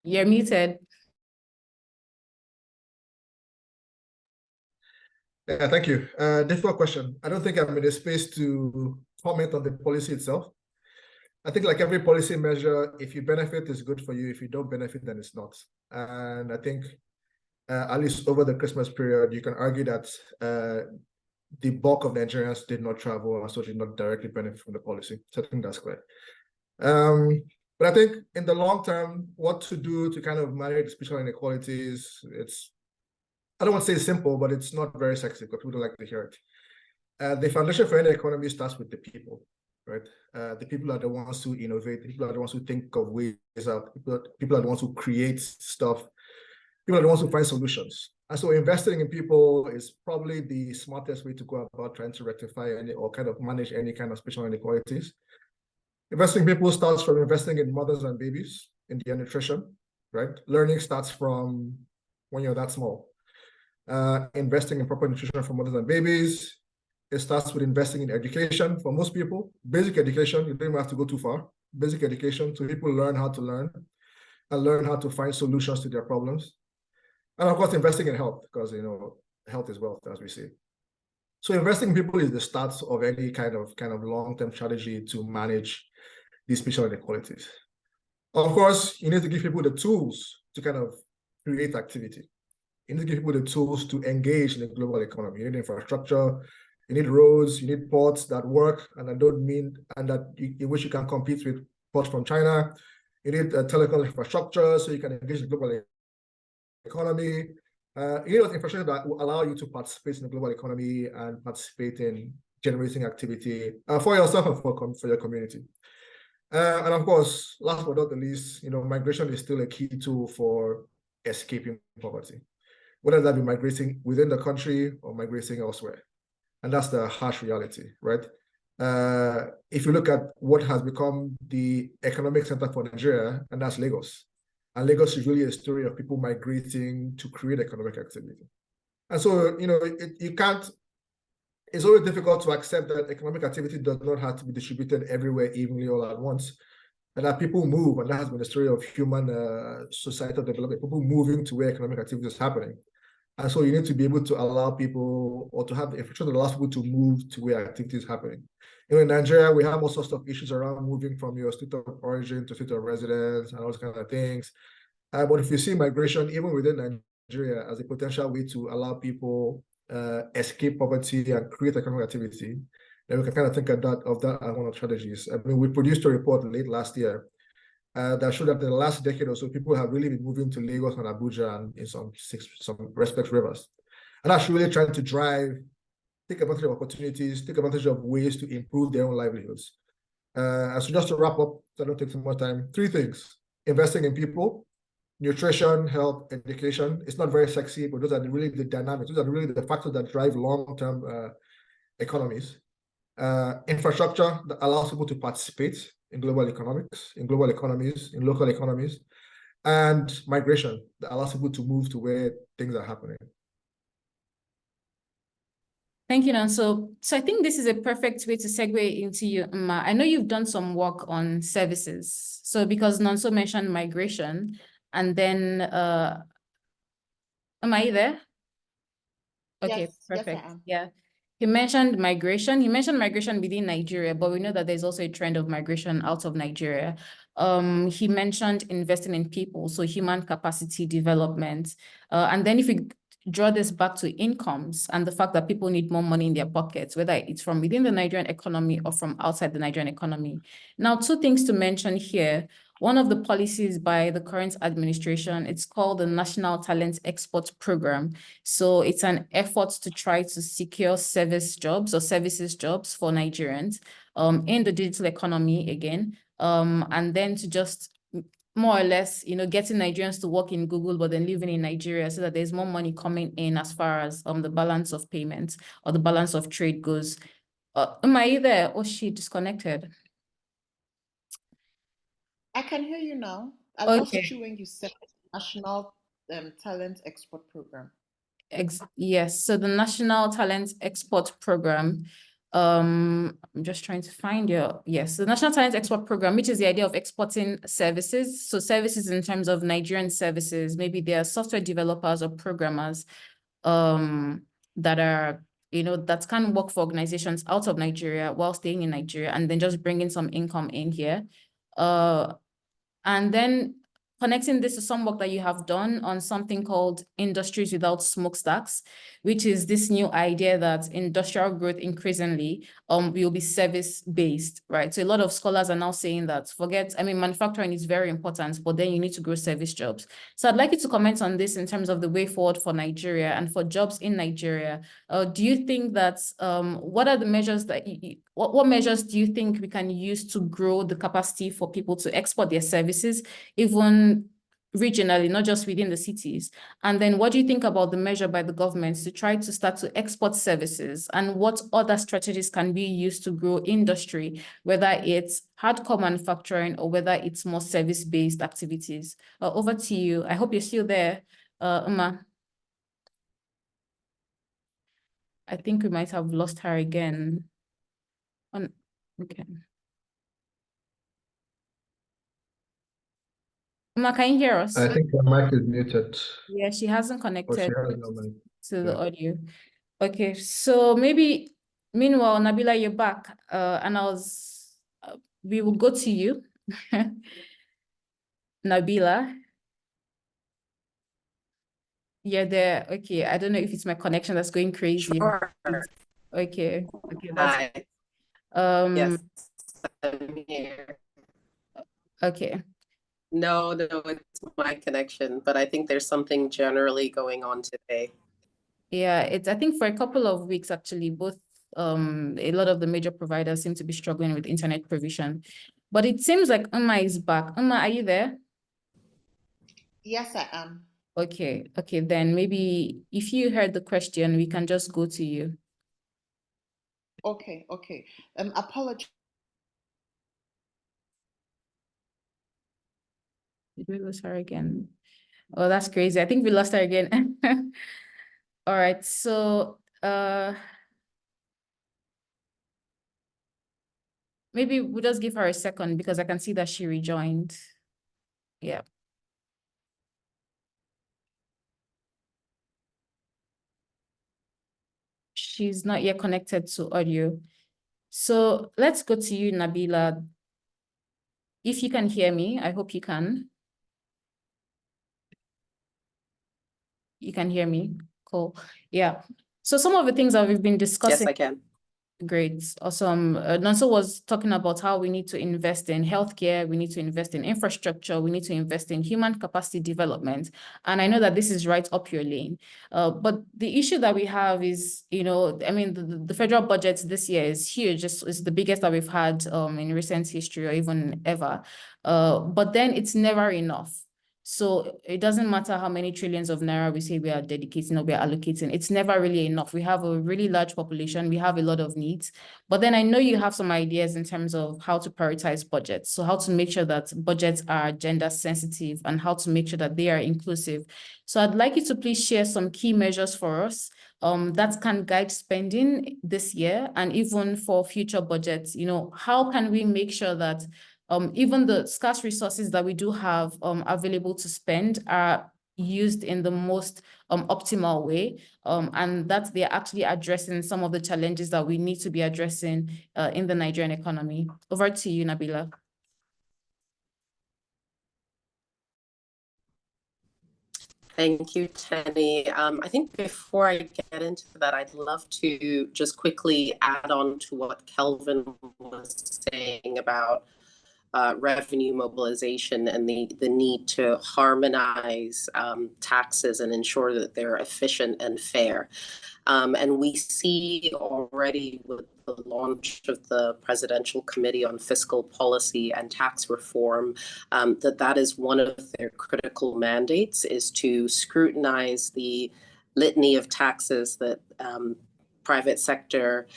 You're muted. Yeah, thank you. Difficult question. I don't think I'm in a space to comment on the policy itself. I think like every policy measure, if you benefit, it's good for you. If you don't benefit, then it's not. And I think at least over the Christmas period, you can argue that the bulk of Nigerians did not travel and so did not directly benefit from the policy. So I think that's clear. But I think in the long term, what to do to kind of manage spatial inequalities, I don't want to say simple, but it's not very sexy because people don't like to hear it. The foundation for any economy starts with the people, right? The people are the ones who innovate. The people are the ones who think of ways out. People are the ones who create stuff. People are the ones who find solutions. And so investing in people is probably the smartest way to go about trying to rectify any or kind of manage any kind of spatial inequalities. Investing in people starts from investing in mothers and babies, in their nutrition, right? Learning starts from when you're that small. Investing in proper nutrition for mothers and babies. It starts with investing in education for most people. Basic education, you don't even have to go too far. Basic education, so people learn how to learn and learn how to find solutions to their problems. And of course, investing in health, because health is wealth, as we say. So investing in people is the start of any kind of long-term strategy to manage these spatial inequalities. Of course, you need to give people the tools to kind of create activity. You need to give people the tools to engage in the global economy. You need infrastructure, you need roads, you need ports that work, and in which you can compete with ports from China. You need telecom infrastructure so you can engage in the global economy. You need infrastructure that will allow you to participate in the global economy and participate in generating activity for yourself and for your community. And of course, last but not the least, migration is still a key tool for escaping poverty, whether that be migrating within the country or migrating elsewhere. And that's the harsh reality, right? If you look at what has become the economic center for Nigeria, and that's Lagos. And Lagos is really a story of people migrating to create economic activity. And so, it's always difficult to accept that economic activity does not have to be distributed everywhere evenly all at once. And that people move, and that has been the story of human societal development, people moving to where economic activity is happening. And so you need to be able to allow people, or to have the infrastructure that allows people to move to where activity is happening. In Nigeria, we have all sorts of issues around moving from your state of origin to state of residence and all those kind of things. But if you see migration, even within Nigeria, as a potential way to allow people escape poverty and create economic activity, then we can kind of think of that as one of the strategies. I mean, we produced a report late last year that showed that in the last decade or so, people have really been moving to Lagos and Abuja and in some respect rivers. And that's really trying to take advantage of opportunities, take advantage of ways to improve their own livelihoods. And so just to wrap up, so I don't take too much time, 3 things: investing in people, nutrition, health, education. It's not very sexy, but those are really the dynamics. Those are really the factors that drive long-term economies. Infrastructure that allows people to participate in global economics, in global economies, in local economies, and migration that allows people to move to where things are happening. Thank you, Nonso. So I think this is a perfect way to segue into you, Mma. I know you've done some work on services. So because Nonso mentioned migration, and then Am I there? Okay, Yes, yes, perfect. I am. Yeah. He mentioned migration. He mentioned migration within Nigeria, but we know that there's also a trend of migration out of Nigeria. He mentioned investing in people, so human capacity development. And then if we draw this back to incomes and the fact that people need more money in their pockets, whether it's from within the Nigerian economy or from outside the Nigerian economy. Now, two things to mention here. One of the policies by the current administration, it's called the National Talent Export Program. So it's an effort to try to secure service jobs or services jobs for Nigerians in the digital economy again, and then to just more or less, getting Nigerians to work in Google, but then living in Nigeria so that there's more money coming in as far as the balance of payments or the balance of trade goes. Am I there or she disconnected? I can hear you now. I Okay. lost you when you said National Talent Export Program. Yes, so the National Talent Export Program, I'm just trying to find yes, the National Talent Export Program, which is the idea of exporting services. So services in terms of Nigerian services, maybe they are software developers or programmers that are, that can work for organizations out of Nigeria while staying in Nigeria and then just bringing some income in here. And then connecting this to some work that you have done on something called Industries Without Smokestacks, which is this new idea that industrial growth increasingly will be service-based, right? So a lot of scholars are now saying that manufacturing is very important, but then you need to grow service jobs. So I'd like you to comment on this in terms of the way forward for Nigeria and for jobs in Nigeria. Do you think that, what are the measures that, what measures do you think we can use to grow the capacity for people to export their services, even regionally, not just within the cities? And then what do you think about the measure by the government to try to start to export services? And what other strategies can be used to grow industry, whether it's hardcore manufacturing or whether it's more service-based activities? Over to you. I hope you're still there, Mma. I think we might have lost her again. Okay. Mma, can you hear us? I think the mic is muted. Yeah, she hasn't Or she connected has no mic. to the audio. Okay, so maybe meanwhile, Nabila, you're back, and we will go to you. Nabila, you're there. Okay, I don't know if it's my connection that's going crazy. Sure. Okay, that's Hi. Yes, I'm here. okay. No, it's my connection, but I think there's something generally going on today. Yeah, I think for a couple of weeks, actually, both a lot of the major providers seem to be struggling with internet provision. But it seems like Mma is back. Mma, are you there? Yes, I am. Okay, then maybe if you heard the question, we can just go to you. Okay. Apologies. Did we lose her again? Oh, that's crazy. I think we lost her again. All right, so maybe we'll just give her a second because I can see that she rejoined. Yeah. She's not yet connected to audio. So let's go to you, Nabila. If you can hear me, I hope you can. You can hear me? Cool. Yeah. So some of the things that we've been discussing. Yes, I can. Great, awesome. Nonso was talking about how we need to invest in healthcare, we need to invest in infrastructure, we need to invest in human capacity development. And I know that this is right up your lane. But the issue that we have is, the federal budget this year is huge. It's the biggest that we've had in recent history or even ever. But then it's never enough. So it doesn't matter how many trillions of naira we say we are dedicating or we are allocating, it's never really enough. We have a really large population, we have a lot of needs, but then I know you have some ideas in terms of how to prioritize budgets. So how to make sure that budgets are gender sensitive and how to make sure that they are inclusive. So I'd like you to please share some key measures for us that can guide spending this year and even for future budgets. How can we make sure that even the scarce resources that we do have available to spend are used in the most optimal way, and that they're actually addressing some of the challenges that we need to be addressing in the Nigerian economy. Over to you, Nabila. Thank you, Tenny. I think before I get into that, I'd love to just quickly add on to what Kelvin was saying about revenue mobilization and the need to harmonize taxes and ensure that they're efficient and fair. And we see already with the launch of the Presidential Committee on Fiscal Policy and Tax Reform, that is one of their critical mandates, is to scrutinize the litany of taxes that private sector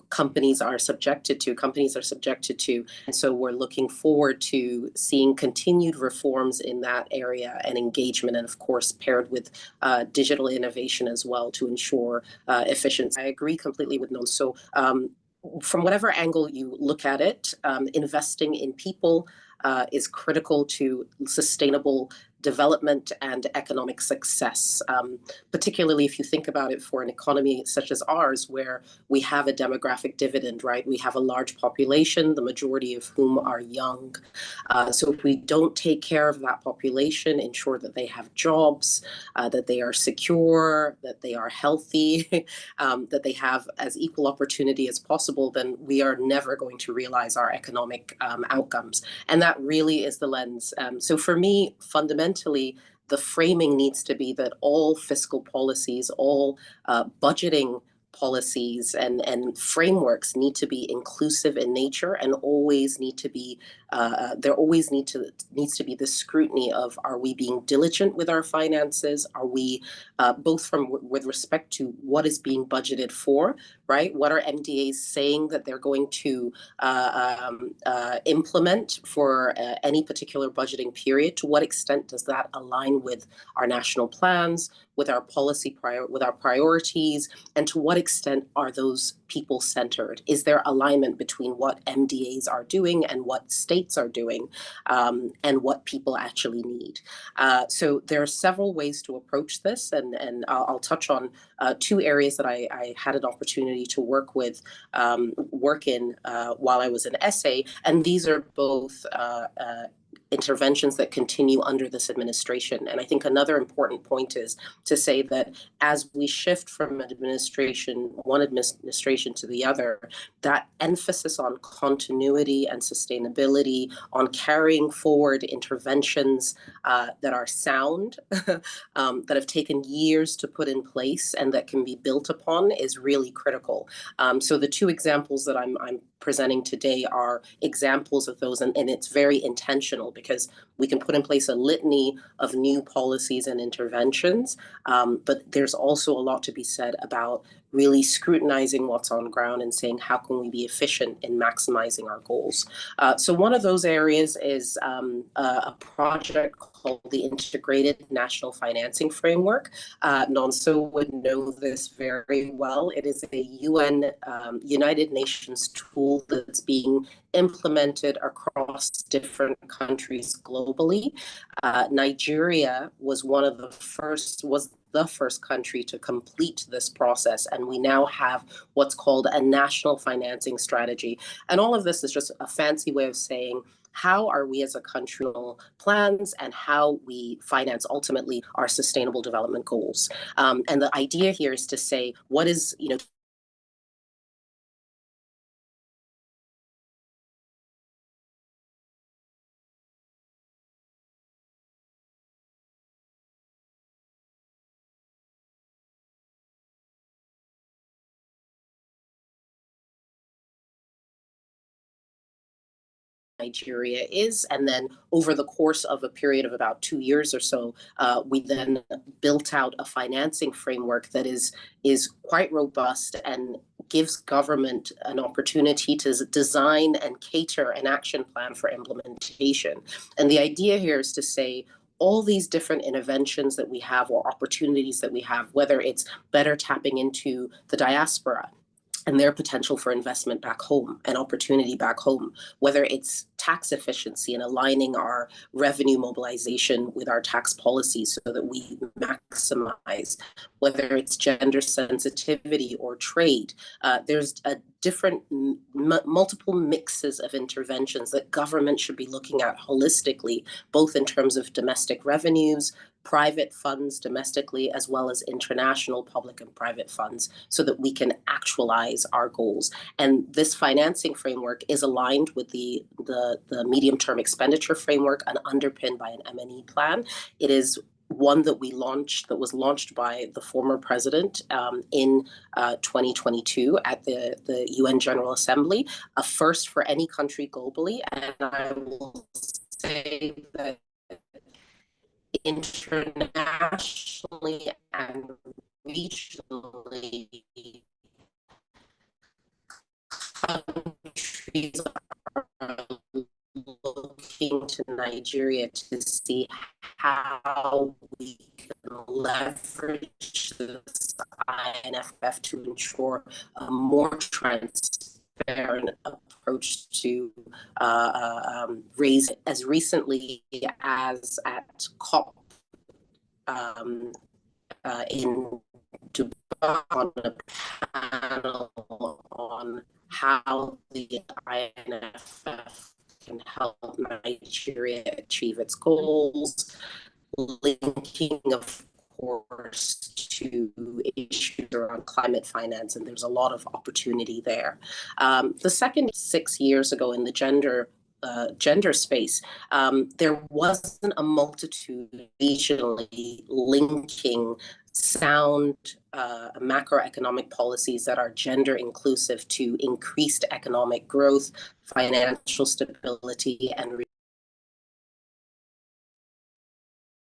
companies are subjected to. And so we're looking forward to seeing continued reforms in that area and engagement, and of course paired with digital innovation as well to ensure efficiency. I agree completely with Nonso. From whatever angle you look at it, investing in people is critical to sustainable development and economic success, particularly if you think about it for an economy such as ours, where we have a demographic dividend, right? We have a large population, the majority of whom are young. So if we don't take care of that population, ensure that they have jobs, that they are secure, that they are healthy, that they have as equal opportunity as possible, then we are never going to realize our economic outcomes. And that really is the lens. So for me, fundamentally, the framing needs to be that all fiscal policies, all budgeting policies and frameworks need to be inclusive in nature and always need to be needs to be the scrutiny of, are we being diligent with our finances? Are we both with respect to what is being budgeted for, right? What are MDAs saying that they're going to implement for any particular budgeting period? To what extent does that align with our national plans, with our policy with our priorities, and to what extent are those people-centered? Is there alignment between what MDAs are doing and what states are doing, and what people actually need? So there are several ways to approach this, and I'll touch on two areas that I had an opportunity to work in while I was in SA, and these are both interventions that continue under this administration. And I think another important point is to say that as we shift from one administration to the other, that emphasis on continuity and sustainability, on carrying forward interventions that are sound, that have taken years to put in place and that can be built upon, is really critical. So the two examples that I'm presenting today are examples of those, and it's very intentional, because we can put in place a litany of new policies and interventions, but there's also a lot to be said about really scrutinizing what's on ground and saying, how can we be efficient in maximizing our goals? So one of those areas is a project called the Integrated National Financing Framework. Nonso would know this very well. It is a United Nations tool that's being implemented across different countries globally. Nigeria was the first country to complete this process, and we now have what's called a national financing strategy. And all of this is just a fancy way of saying, how are we as a country plans and how we finance ultimately our sustainable development goals? And the idea here is to say, what is, Nigeria is. And then over the course of a period of about 2 years or so, we then built out a financing framework that is quite robust and gives government an opportunity to design and cater an action plan for implementation. And the idea here is to say, all these different interventions that we have or opportunities that we have, whether it's better tapping into the diaspora, and their potential for investment back home and opportunity back home, whether it's tax efficiency and aligning our revenue mobilization with our tax policies so that we maximize, whether it's gender sensitivity or trade. There's a different multiple mixes of interventions that government should be looking at holistically, both in terms of domestic revenues, private funds domestically, as well as international public and private funds, so that we can actualize our goals. And this financing framework is aligned with the medium-term expenditure framework and underpinned by an M&E plan. It is one that was launched by the former president in 2022 at the UN General Assembly, a first for any country globally. And I will say that internationally and regionally, countries are looking to Nigeria to see how we can leverage this INFF to ensure a more transparent approach to raise as recently as at COP in Dubai on a panel on how the INFF can help Nigeria achieve its goals, linking, of course, to issues around climate finance, and there's a lot of opportunity there. The second 6 years ago in the gender space, there wasn't a multitude regionally linking sound macroeconomic policies that are gender inclusive to increased economic growth, financial stability, and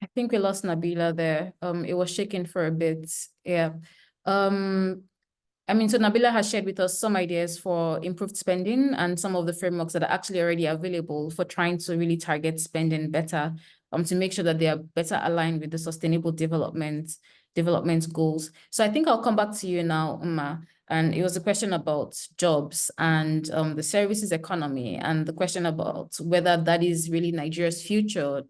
I think we lost Nabila there. It was shaking for a bit. Yeah. I mean, so Nabila has shared with us some ideas for improved spending and some of the frameworks that are actually already available for trying to really target spending better, to make sure that they are better aligned with the sustainable development goals. So I think I'll come back to you now, Mma. And it was a question about jobs and the services economy, and the question about whether that is really Nigeria's future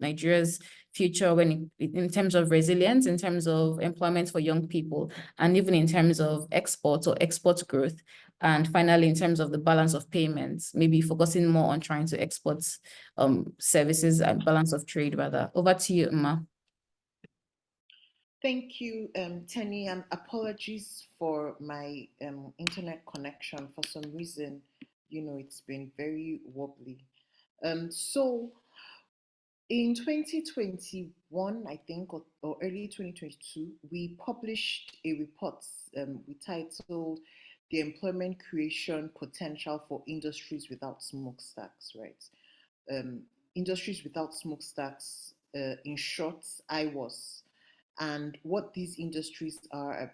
when in terms of resilience, in terms of employment for young people, and even in terms of exports or export growth. And finally, in terms of the balance of payments, maybe focusing more on trying to export services and balance of trade rather. Over to you, Mma. Thank you, Tenny, and apologies for my internet connection. For some reason, it's been very wobbly. So in 2021, I think, or early 2022, we published a report we titled The Employment Creation Potential for Industries Without Smokestacks, right? Industries Without Smokestacks, in short, IWAS. And what these industries are,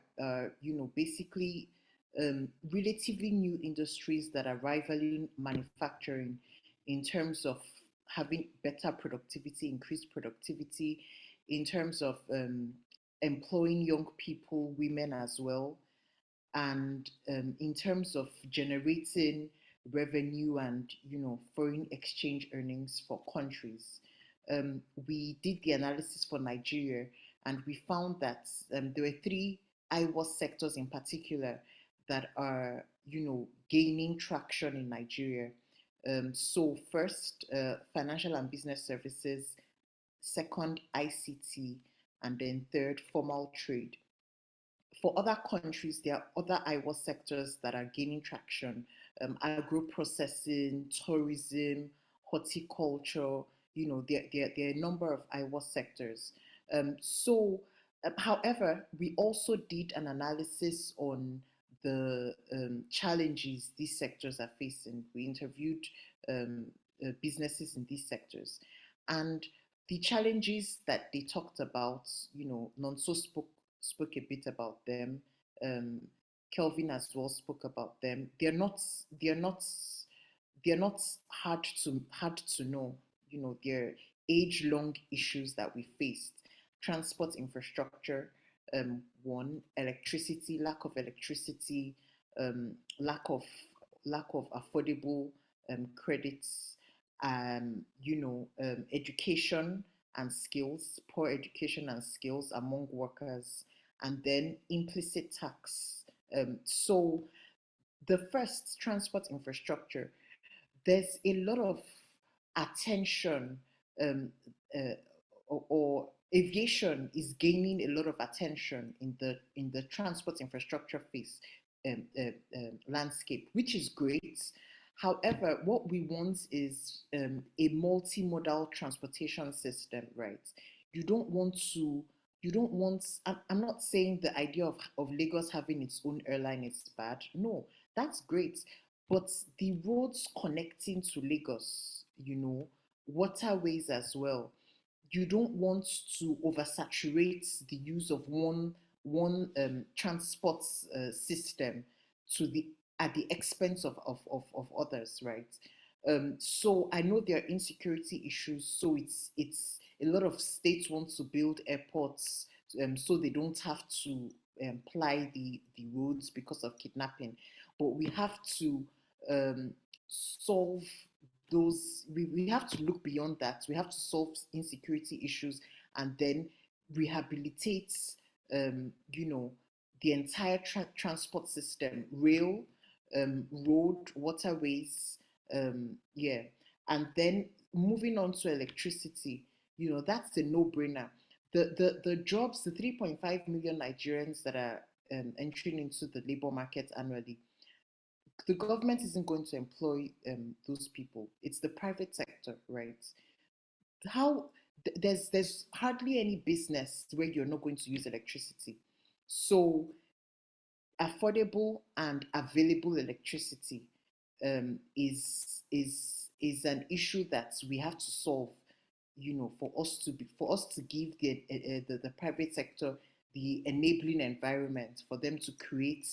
basically relatively new industries that are rivaling manufacturing in terms of having better productivity, increased productivity, in terms of employing young people, women as well, and in terms of generating revenue and foreign exchange earnings for countries. We did the analysis for Nigeria, and we found that there were 3 IWAS sectors in particular that are gaining traction in Nigeria. So first, financial and business services, second, ICT, and then third, formal trade. For other countries, there are other IWAS sectors that are gaining traction: agro-processing, tourism, horticulture. There are a number of IWAS sectors. However, we also did an analysis on the challenges these sectors are facing. We interviewed businesses in these sectors, and the challenges that they talked about, Nonso spoke a bit about them. Kelvin as well spoke about them. They're not hard to know. They're age-long issues that we faced. Transport infrastructure, one, electricity, lack of electricity, lack of affordable credits, education and skills, poor education and skills among workers, and then implicit tax. So the first, transport infrastructure, there's a lot of attention, uh, or aviation is gaining a lot of attention in the transport infrastructure phase landscape, which is great. However, what we want is a multimodal transportation system, right? You don't want to, I'm not saying the idea of Lagos having its own airline is bad. No, that's great. But the roads connecting to Lagos, waterways as well, you don't want to oversaturate the use of one transport system to the at the expense of others, right? So I know there are insecurity issues. So it's a lot of states want to build airports so they don't have to ply the roads because of kidnapping. But we have to solve those. We have to look beyond that. We have to solve insecurity issues and then rehabilitate, the entire transport system, rail, road, waterways, yeah. And then moving on to electricity, that's a no-brainer. The jobs, the 3.5 million Nigerians that are entering into the labor market annually, the government isn't going to employ those people. It's the private sector, right? How there's hardly any business where you're not going to use electricity. So affordable and available electricity is an issue that we have to solve. For us to give the private sector the enabling environment for them to create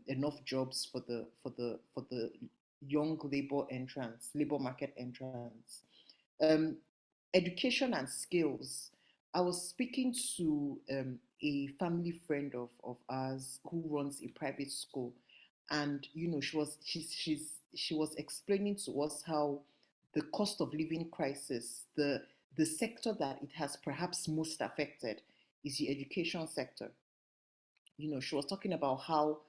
enough jobs for the young labor market entrants. Education and skills. I was speaking to a family friend of ours who runs a private school, and she was explaining to us how the cost of living crisis, the sector that it has perhaps most affected is the education sector. She was talking about how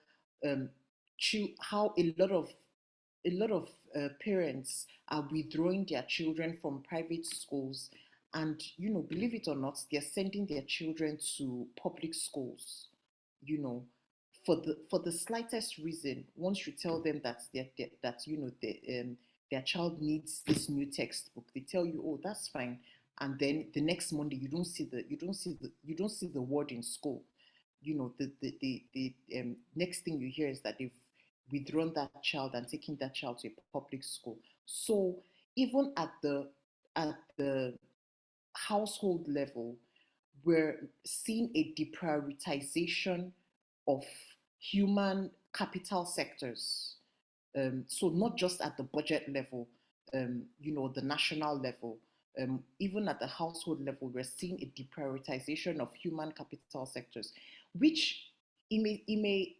how a lot of parents are withdrawing their children from private schools, and believe it or not, they're sending their children to public schools. For the slightest reason. Once you tell them that their child needs this new textbook, they tell you, oh, that's fine, and then the next Monday you don't see the word in school. The next thing you hear is that they've withdrawn that child and taking that child to a public school. So even at the household level, we're seeing a deprioritization of human capital sectors. So not just at the budget level, the national level, even at the household level, we're seeing a deprioritization of human capital sectors, which it may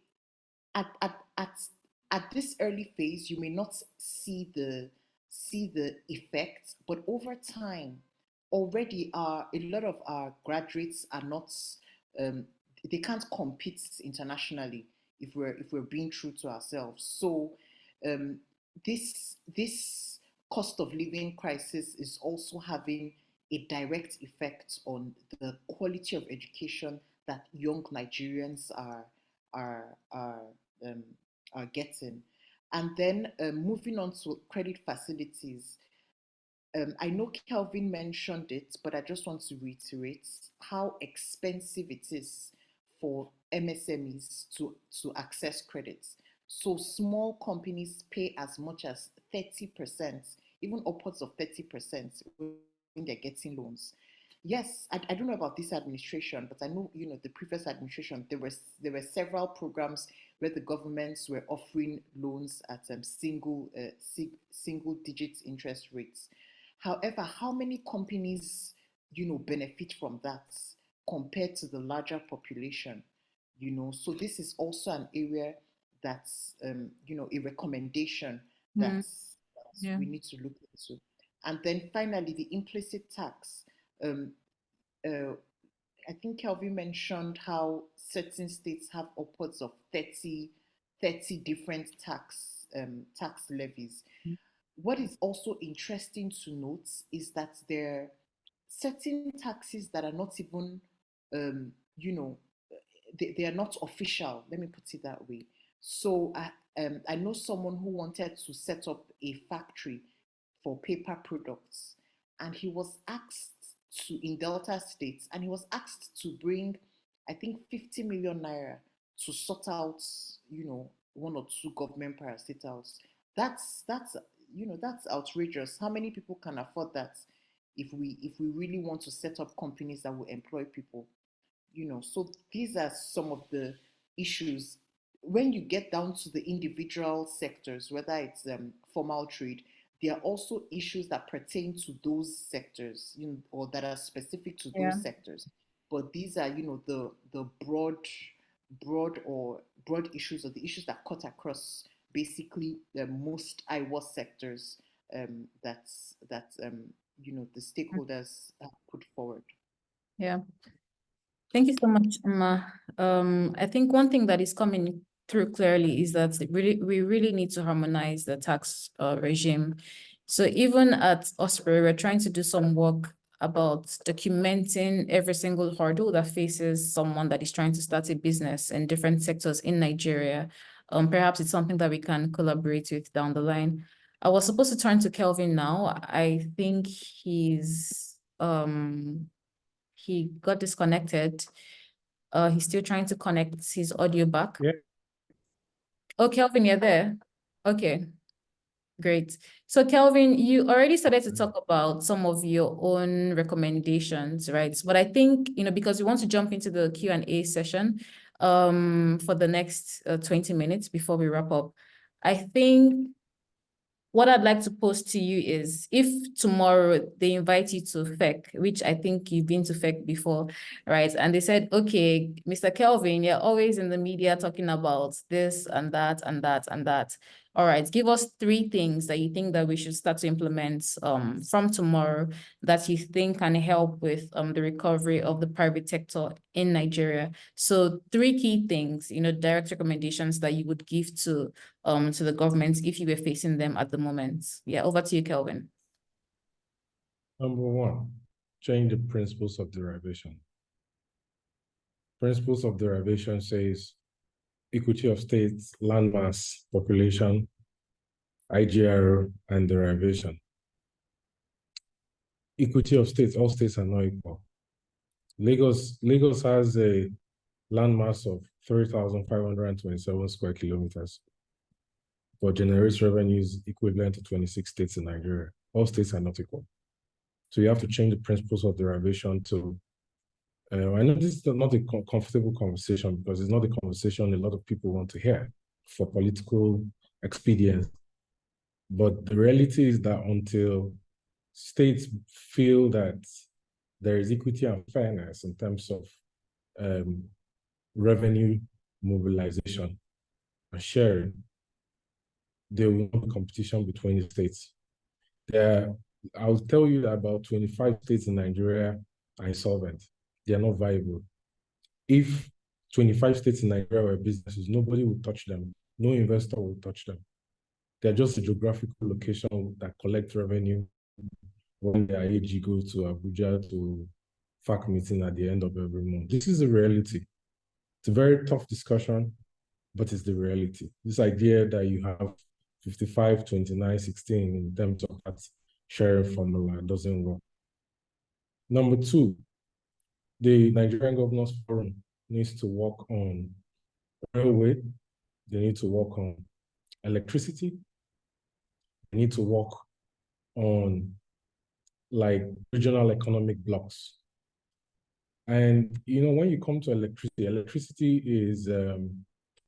at this early phase, you may not see the effects, but over time, already a lot of our graduates are not, they can't compete internationally if we're being true to ourselves. So this cost of living crisis is also having a direct effect on the quality of education that young Nigerians are getting. And then moving on to credit facilities. I know Kelvin mentioned it, but I just want to reiterate how expensive it is for MSMEs to access credits. So small companies pay as much as 30%, even upwards of 30% when they're getting loans. Yes, I don't know about this administration, but I know, the previous administration, there were several programs where the governments were offering loans at single digit interest rates. However, how many companies, benefit from that compared to the larger population? So this is also an area that's a recommendation Mm, that we need to look into. And then finally, the implicit tax. I think Kelvin mentioned how certain states have upwards of 30 different tax levies. What is also interesting to note is that there are certain taxes that are not even, they are not official. Let me put it that way. So I know someone who wanted to set up a factory for paper products, and he was asked in Delta States, and he was asked to bring, I think, 50 million naira to sort out, one or two government parastatals. That's outrageous. How many people can afford that if we really want to set up companies that will employ people? So these are some of the issues. When you get down to the individual sectors, whether it's formal trade, there are also issues that pertain to those sectors, or that are specific to those sectors. But these are, the broad issues, or the issues that cut across basically the most IWAS sectors that the stakeholders have put forward. Yeah. Thank you so much, Mma. I think one thing that is coming through clearly is that we really need to harmonize the tax regime. So even at Osprey, we're trying to do some work about documenting every single hurdle that faces someone that is trying to start a business in different sectors in Nigeria. Perhaps it's something that we can collaborate with down the line. I was supposed to turn to Kelvin now. I think he got disconnected. He's still trying to connect his audio back. Yeah. Oh, Kelvin, you're there. Okay, great. So Kelvin, you already started to talk about some of your own recommendations, right? But I think, because we want to jump into the Q&A session for the next 20 minutes before we wrap up, I think what I'd like to pose to you is, if tomorrow they invite you to FEC, which I think you've been to FEC before, right? And they said, okay, Mr. Kelvin, you're always in the media talking about this and that and that and that. All right, give us 3 things that you think that we should start to implement from tomorrow that you think can help with the recovery of the private sector in Nigeria. So 3 key things, direct recommendations that you would give to the government if you were facing them at the moment. Yeah, over to you, Kelvin. Number 1, change the principles of derivation. Principles of derivation says equity of states, landmass, population, IGR, and derivation. Equity of states, all states are not equal. Lagos has a landmass of 3,527 square kilometers, but generates revenues equivalent to 26 states in Nigeria. All states are not equal. So you have to change the principles of derivation to, I know this is not a comfortable conversation, because it's not a conversation a lot of people want to hear for political expedience. But the reality is that until states feel that there is equity and fairness in terms of revenue mobilization and sharing, there will not be competition between the states. I'll tell you that about 25 states in Nigeria are insolvent. They are not viable. If 25 states in Nigeria were businesses, nobody would touch them. No investor will touch them. They're just a geographical location that collects revenue when the AG goes to Abuja to FAC meeting at the end of every month. This is a reality. It's a very tough discussion, but it's the reality. This idea that you have 55, 29, 16 in terms of that sharing formula doesn't work. Number 2, the Nigerian Governors Forum needs to work on railway. They need to work on electricity. They need to work on regional economic blocks. And when you come to electricity is a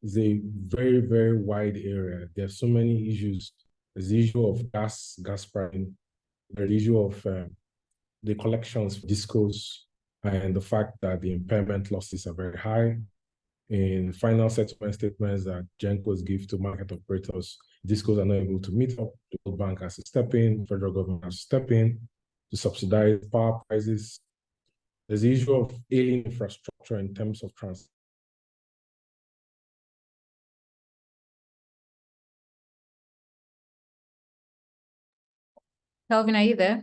very, very wide area. There's so many issues. There's the issue of gas pricing. There's the issue of the collections for discos, and the fact that the impairment losses are very high. in final settlement statements that GENCOs give to market operators, DISCOs are not able to meet up. The World Bank has to step in, federal government has to step in to subsidize power prices. There's the issue of ailing infrastructure in terms of transport. Kelvin, are you there?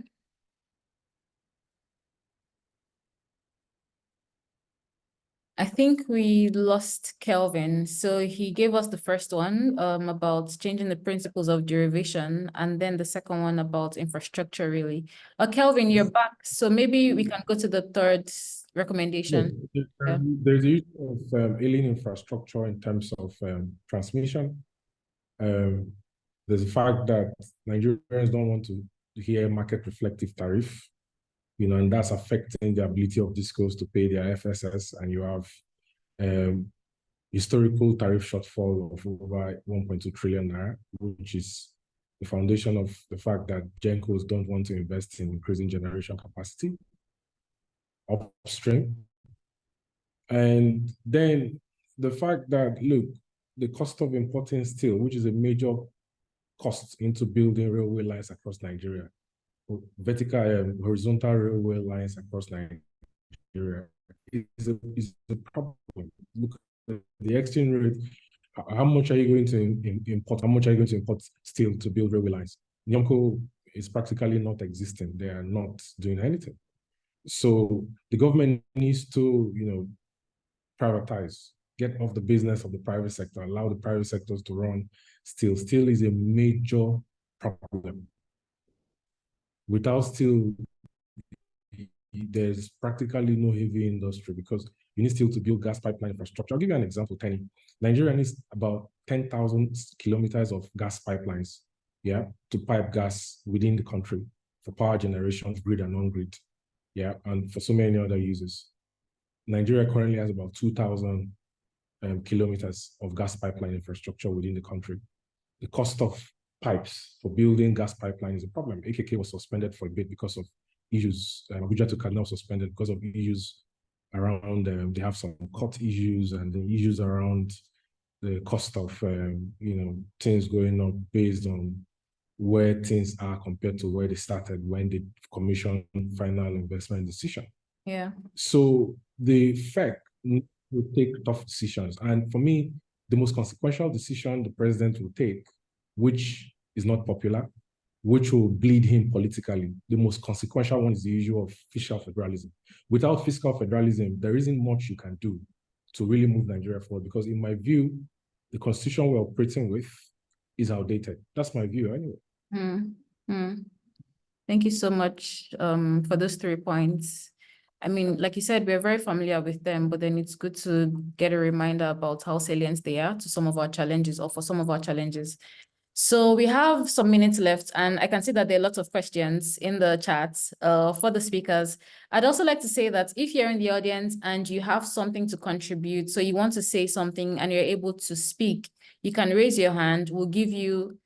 I think we lost Kelvin. So he gave us the first one about changing the principles of derivation, and then the second one about infrastructure, really. Kelvin, you're back. So maybe we can go to the third recommendation. Yes. Yeah. There's the issue of ailing infrastructure in terms of transmission. There's the fact that Nigerians don't want to hear market reflective tariff, and that's affecting the ability of DISCOs to pay their FSS, and you have historical tariff shortfall of over 1.2 trillion naira, which is the foundation of the fact that GENCOs don't want to invest in increasing generation capacity upstream. And then the fact that, look, the cost of importing steel, which is a major cost into building railway lines across Nigeria, vertical, horizontal railway lines across Nigeria, is a problem. Look at the exchange rate. How much are you going to import? How much are you going to import steel to build railway lines? NYOMCO is practically not existing. They are not doing anything. So the government needs to, privatize, get off the business of the private sector, allow the private sectors to run steel. Steel is a major problem. Without steel, there's practically no heavy industry because you need steel to build gas pipeline infrastructure. I'll give you an example, Tenny. Nigeria needs about 10,000 kilometers of gas pipelines, to pipe gas within the country for power generation, grid and non-grid, and for so many other uses. Nigeria currently has about 2,000 kilometers of gas pipeline infrastructure within the country. The cost of pipes for building gas pipeline is a problem. AKK was suspended for a bit because of issues. Abuja to Kaduna was suspended because of issues around, they have some court issues and the issues around the cost of, things going up based on where things are compared to where they started when they commissioned final investment decision. Yeah. So the FEC will take tough decisions. And for me, the most consequential decision the president will take, which is not popular, which will bleed him politically, the most consequential one is the issue of fiscal federalism. Without fiscal federalism, there isn't much you can do to really move Nigeria forward, because in my view, the constitution we're operating with is outdated. That's my view anyway. Thank you so much for those 3 points. I mean, like you said, we're very familiar with them, but then it's good to get a reminder about how salient they are to some of our challenges or for some of our challenges. So we have some minutes left, and I can see that there are lots of questions in the chat for the speakers. I'd also like to say that if you're in the audience and you have something to contribute, so you want to say something and you're able to speak, you can raise your hand. We'll give you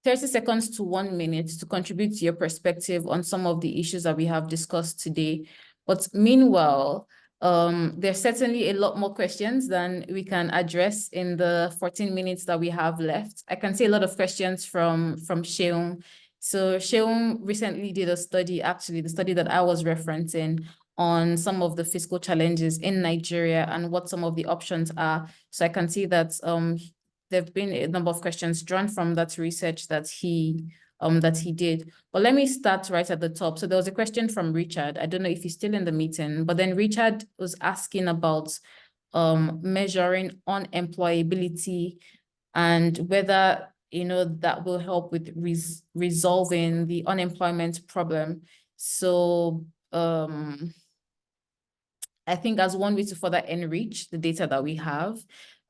30 seconds to 1 minute to contribute to your perspective on some of the issues that we have discussed today. But meanwhile, there's certainly a lot more questions than we can address in the 14 minutes that we have left. I can see a lot of questions from Sheung. So Sheung recently did a study, actually the study that I was referencing, on some of the fiscal challenges in Nigeria and what some of the options are. So I can see that there have been a number of questions drawn from that research that he did. But let me start right at the top. So there was a question from Richard. I don't know if he's still in the meeting, but then Richard was asking about measuring unemployability and whether that will help with resolving the unemployment problem. So I think as one way to further enrich the data that we have,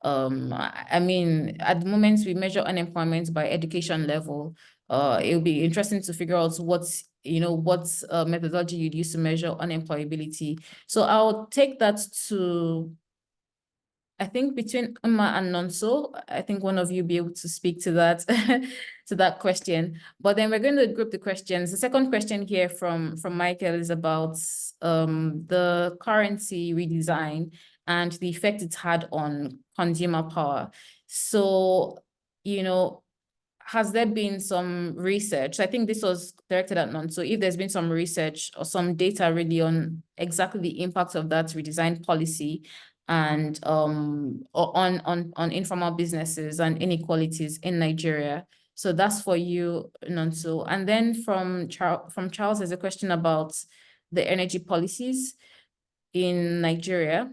I mean, at the moment we measure unemployment by education level. It'll be interesting to figure out what methodology you'd use to measure unemployability. So I'll take that to, I think, between Mma and Nonso. I think one of you be able to speak to that to that question. But then we're going to group the questions. The second question here from Michael is about the currency redesign and the effect it's had on consumer power. So, has there been some research? I think this was directed at Nonso. If there's been some research or some data really on exactly the impact of that redesigned policy and on informal businesses and inequalities in Nigeria. So that's for you, Nonso. And then from Charles, there's a question about the energy policies in Nigeria,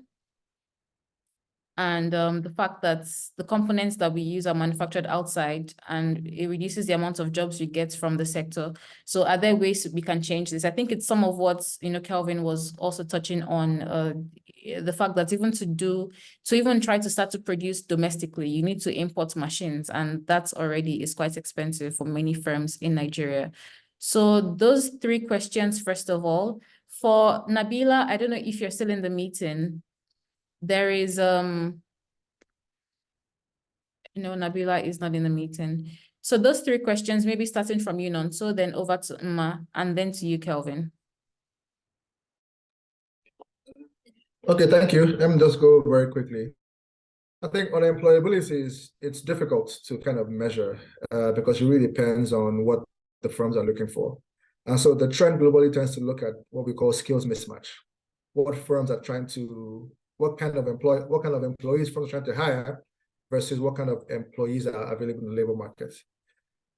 and the fact that the components that we use are manufactured outside, and it reduces the amount of jobs we get from the sector. So are there ways we can change this? I think it's some of what, Kelvin was also touching on, the fact that even try to start to produce domestically, you need to import machines, and that's already is quite expensive for many firms in Nigeria. So those three questions, first of all. For Nabila, I don't know if you're still in the meeting. There is, Nabila is not in the meeting. So those three questions, maybe starting from you, Nonso, then over to Mma, and then to you, Kelvin. Okay, thank you. Let me just go very quickly. I think unemployability it's difficult to kind of measure because it really depends on what the firms are looking for. And so the trend globally tends to look at what we call skills mismatch. What firms are trying to, what kind of employees firms are trying to hire versus what kind of employees are available in the labor market.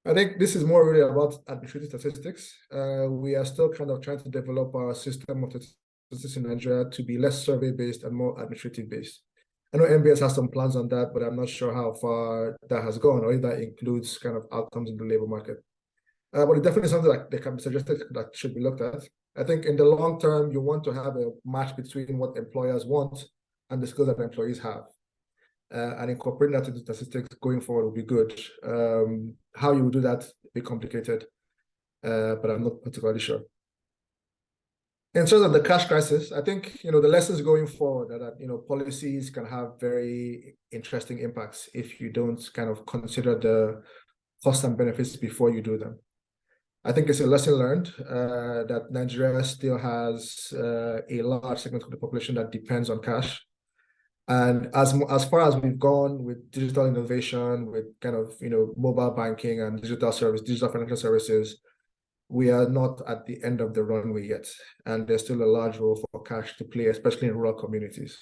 I think this is more really about administrative statistics. We are still kind of trying to develop our system of statistics in Nigeria to be less survey-based and more administrative-based. I know NBS has some plans on that, but I'm not sure how far that has gone or if that includes kind of outcomes in the labor market. But it's definitely something that can be suggested that should be looked at. I think in the long term, you want to have a match between what employers want and the skills that employees have. And incorporating that into statistics going forward will be good. How you will do that will be complicated, but I'm not particularly sure. In terms of the cash crisis, I think the lessons going forward are that policies can have very interesting impacts if you don't kind of consider the costs and benefits before you do them. I think it's a lesson learned that Nigeria still has a large segment of the population that depends on cash. And as far as we've gone with digital innovation, with kind of mobile banking and digital financial services, we are not at the end of the runway yet. And there's still a large role for cash to play, especially in rural communities.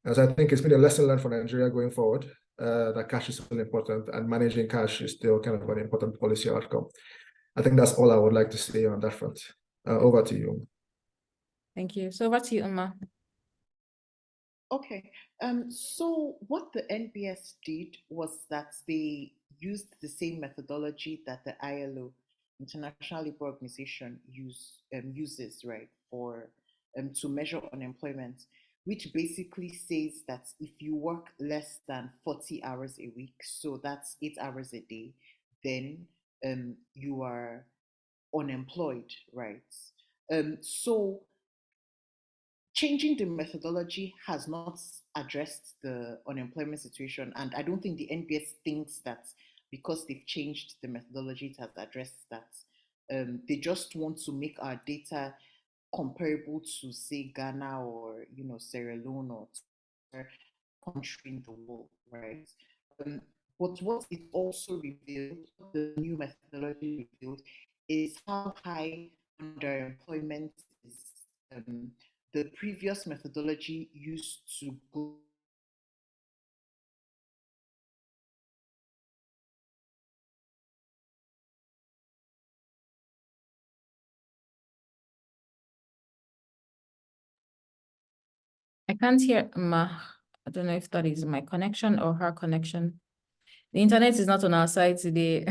And so I think it's been a lesson learned for Nigeria going forward that cash is still important, and managing cash is still kind of an important policy outcome. I think that's all I would like to say on that front. Over to you. Thank you. So over to you, Mma. Okay. So what the NBS did was that they used the same methodology that the ILO, International Labour Organization, uses, right, for to measure unemployment, which basically says that if you work less than 40 hours a week, so that's 8 hours a day, then you are unemployed, right? So changing the methodology has not addressed the unemployment situation, and I don't think the NBS thinks that because they've changed the methodology, it has addressed that. They just want to make our data comparable to, say, Ghana or Sierra Leone or country in the world, right? But what it also revealed, what the new methodology revealed, is how high underemployment is. The previous methodology used to go I can't hear Mma. I don't know if that is my connection or her connection. The internet is not on our side today.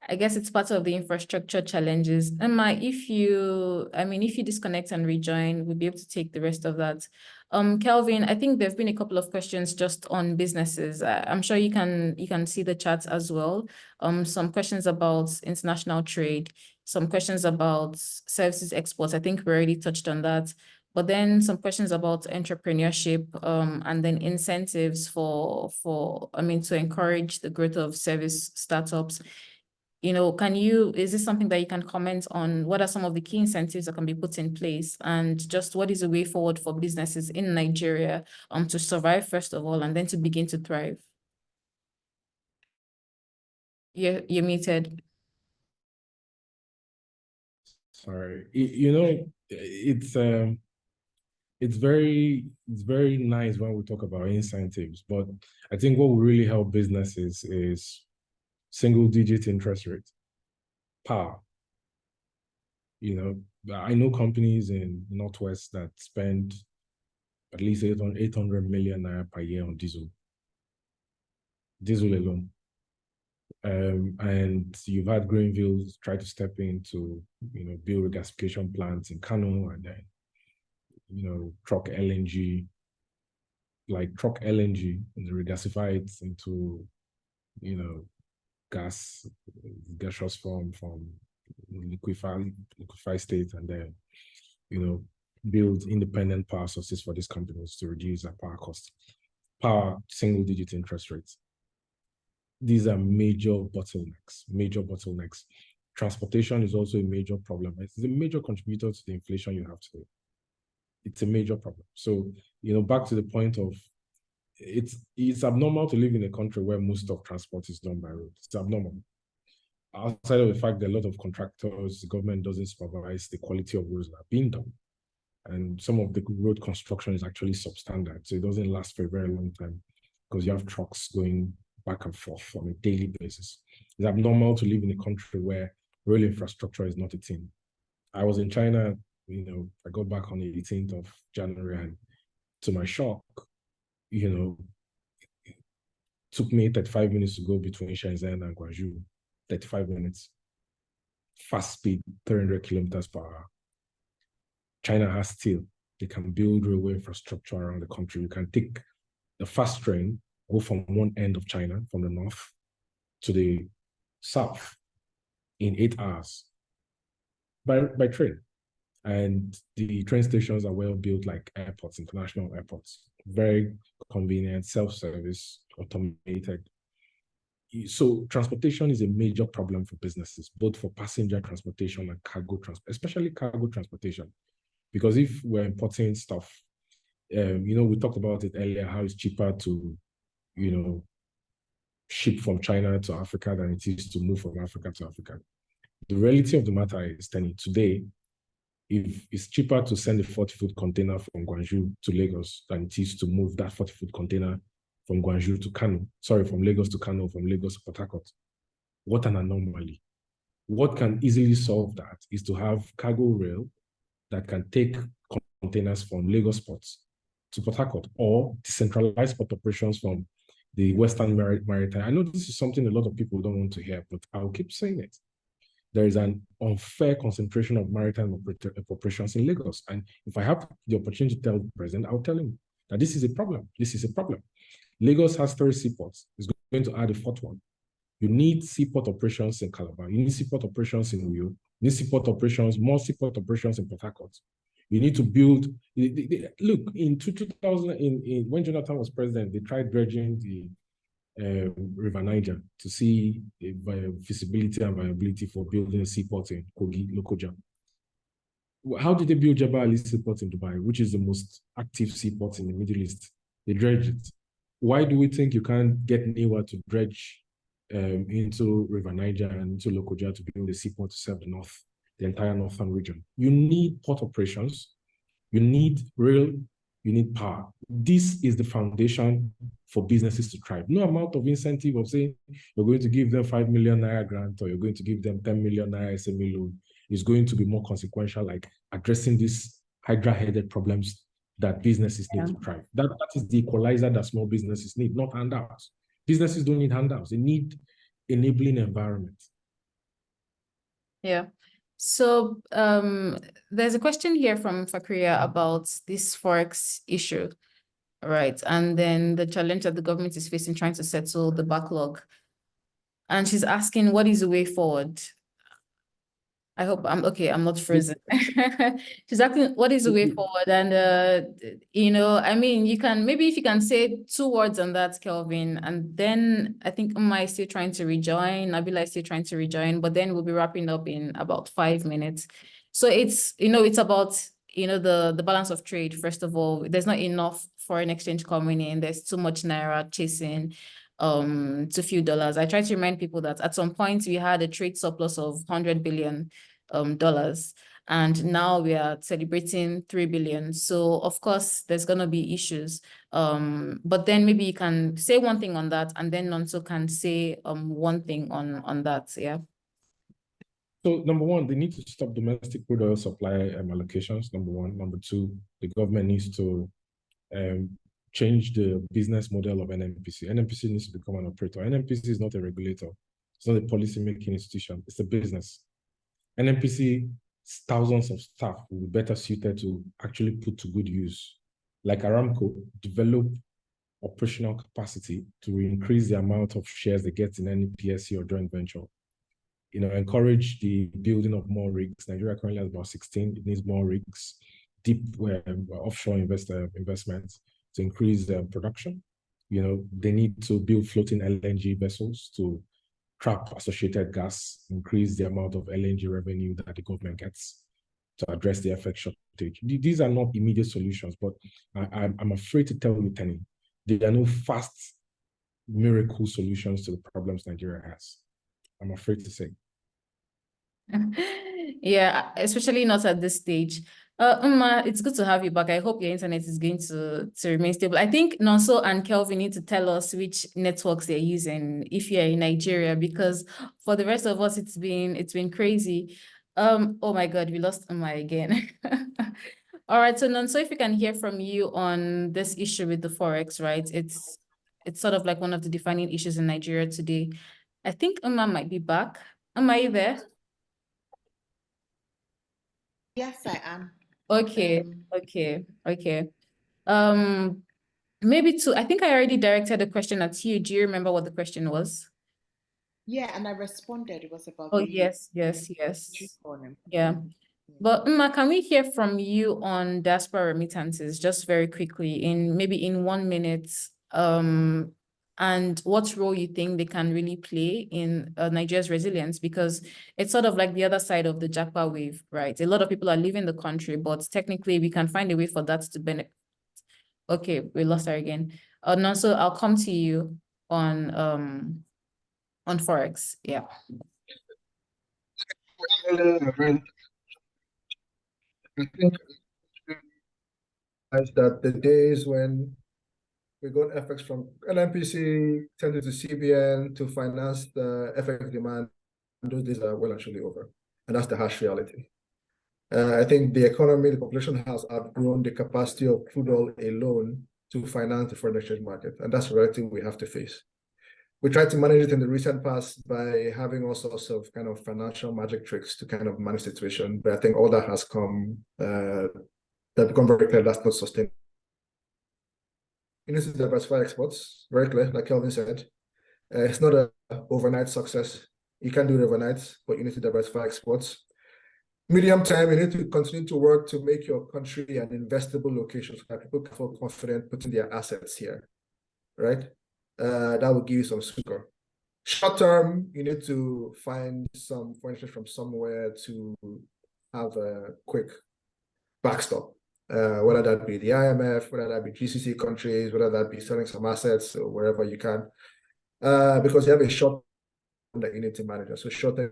I guess it's part of the infrastructure challenges. Mma, if you disconnect and rejoin, we'll be able to take the rest of that. Kelvin, I think there've been a couple of questions just on businesses. I'm sure you can see the chats as well. Some questions about international trade, some questions about services exports. I think we already touched on that. But then some questions about entrepreneurship and then incentives to encourage the growth of service startups. is this something that you can comment on? What are some of the key incentives that can be put in place? And just what is the way forward for businesses in Nigeria to survive, first of all, and then to begin to thrive? You're muted. Sorry, it's very nice when we talk about incentives, but I think what will really help businesses is single-digit interest rate, power. I know companies in Northwest that spend at least 800 million naira per year on diesel alone. And you've had Greenville try to step in to, build regasification plants in Kano, and then, truck LNG and regasify it into, gaseous form from liquefied state, and then, build independent power sources for these companies to reduce their power costs. Power, single-digit interest rates. These are major bottlenecks. Transportation is also a major problem. It's a major contributor to the inflation you have today. It's a major problem. So, back to the point of it's abnormal to live in a country where most of transport is done by road. It's abnormal. Outside of the fact that a lot of contractors, the government doesn't supervise the quality of roads that are being done. And some of the road construction is actually substandard. So it doesn't last for a very long time because you have trucks going back and forth on a daily basis. It's abnormal to live in a country where rail infrastructure is not a thing. I was in China, I got back on the 18th of January, and to my shock, it took me 35 minutes to go between Shenzhen and Guangzhou. 35 minutes. Fast speed, 300 kilometers per hour. China has steel. They can build railway infrastructure around the country. You can take the fast train, go from one end of China, from the north to the south in 8 hours by train. And the train stations are well built like airports, international airports. Very convenient, self-service, automated. So transportation is a major problem for businesses, both for passenger transportation and cargo transport, especially cargo transportation. Because if we're importing stuff, we talked about it earlier, how it's cheaper to, ship from China to Africa than it is to move from Africa to Africa. The reality of the matter is, today, if it's cheaper to send a 40-foot container from Guangzhou to Lagos than it is to move that 40-foot container from Guangzhou to Kano, from Lagos to Kano, from Lagos to Port Harcourt. What an anomaly. What can easily solve that is to have cargo rail that can take containers from Lagos ports to Port Harcourt, or decentralized port operations from the Western Maritime. I know this is something a lot of people don't want to hear, but I'll keep saying it. There is an unfair concentration of maritime operations in Lagos. And if I have the opportunity to tell the president, I'll tell him that this is a problem. This is a problem. Lagos has 3 seaports. It's going to add a 4th one. You need seaport operations in Calabar. You need seaport operations in Uyo. You need seaport operations, more seaport operations in Port Harcourt. You need to build. Look, in 2000, when Jonathan was president, they tried dredging the River Niger to see feasibility and viability for building a seaport in Kogi, Lokoja. How did they build Jebel Ali Seaport in Dubai, which is the most active seaport in the Middle East? They dredged it. Why do we think you can't get NIWA to dredge into River Niger and into Lokoja to build a seaport to serve the entire northern region? You need port operations, you need rail, you need power. This is the foundation for businesses to thrive. No amount of incentive of saying you're going to give them 5 million naira grant or you're going to give them 10 million naira SME loan is going to be more consequential, like addressing these hydra-headed problems that businesses need to thrive. That is the equalizer that small businesses need, not handouts. Businesses don't need handouts. They need enabling environment. Yeah. So there's a question here from Fakria about this Forex issue, right? And then the challenge that the government is facing trying to settle the backlog. And she's asking, what is the way forward? I hope I'm okay. I'm not frozen. She's asking what is the way forward, and I mean, you can maybe if you can say 2 words on that, Kelvin, and then I think Mma is still trying to rejoin. Nabila is still trying to rejoin, but then we'll be wrapping up in about 5 minutes. So it's it's about the balance of trade. First of all, there's not enough foreign exchange coming in. There's too much naira chasing to few dollars. I try to remind people that at some point we had a trade surplus of $100 billion dollars, and now we are celebrating 3 billion. So of course there's gonna be issues. But then maybe you can say one thing on that, and then Nonso can say one thing on that. Yeah. So number one, they need to stop domestic crude oil supply allocations, number one. Number two, the government needs to change the business model of NNPC. NNPC needs to become an operator. NNPC is not a regulator. It's not a policy-making institution. It's a business. NNPC, thousands of staff will be better suited to actually put to good use. Like Aramco, develop operational capacity to increase the amount of shares they get in any PSC or joint venture. Encourage the building of more rigs. Nigeria currently has about 16. It needs more rigs, deep offshore investments to increase the production. They need to build floating LNG vessels to trap associated gas, increase the amount of LNG revenue that the government gets to address the FX shortage. These are not immediate solutions, but I'm afraid to tell you, Tenny, there are no fast miracle solutions to the problems Nigeria has. I'm afraid to say. Yeah, especially not at this stage. Mma, it's good to have you back. I hope your internet is going to remain stable. I think Nonso and Kelvin need to tell us which networks they're using if you're in Nigeria, because for the rest of us, it's been crazy. Oh my God, we lost Mma again. All right, so Nonso, if we can hear from you on this issue with the Forex, right? It's sort of like one of the defining issues in Nigeria today. I think Mma might be back. Mma, are you there? Yes, I am. Okay, okay. Maybe I think I already directed a question at you. Do you remember what the question was? Yeah, and I responded. It was about Oh, the yes. unemployment. Yeah. But Mma, can we hear from you on diaspora remittances just very quickly maybe in 1 minute? And what role you think they can really play in Nigeria's resilience, because it's sort of like the other side of the Japa wave, right? A lot of people are leaving the country, but technically we can find a way for that to benefit. Okay, we lost her again. Nonso, I'll come to you on Forex. Yeah. I think that the days when we got FX from NNPC, tended to CBN to finance the FX demand, those days are well and truly over. And that's the harsh reality. I think the economy, the population has outgrown the capacity of crude oil alone to finance the foreign exchange market. And that's a reality we have to face. We tried to manage it in the recent past by having all sorts of kind of financial magic tricks to kind of manage the situation. But I think all that has become very clear that's not sustainable. You need to diversify exports, very clear, like Kelvin said. It's not an overnight success. You can't do it overnight, but you need to diversify exports. Medium term, you need to continue to work to make your country an investable location so that people can feel confident putting their assets here, right? That will give you some succor. Short term, you need to find some foreign exchange from somewhere to have a quick backstop. Whether that be the IMF, whether that be GCC countries, whether that be selling some assets or wherever you can, because you have a short term that you need to manage. So short term,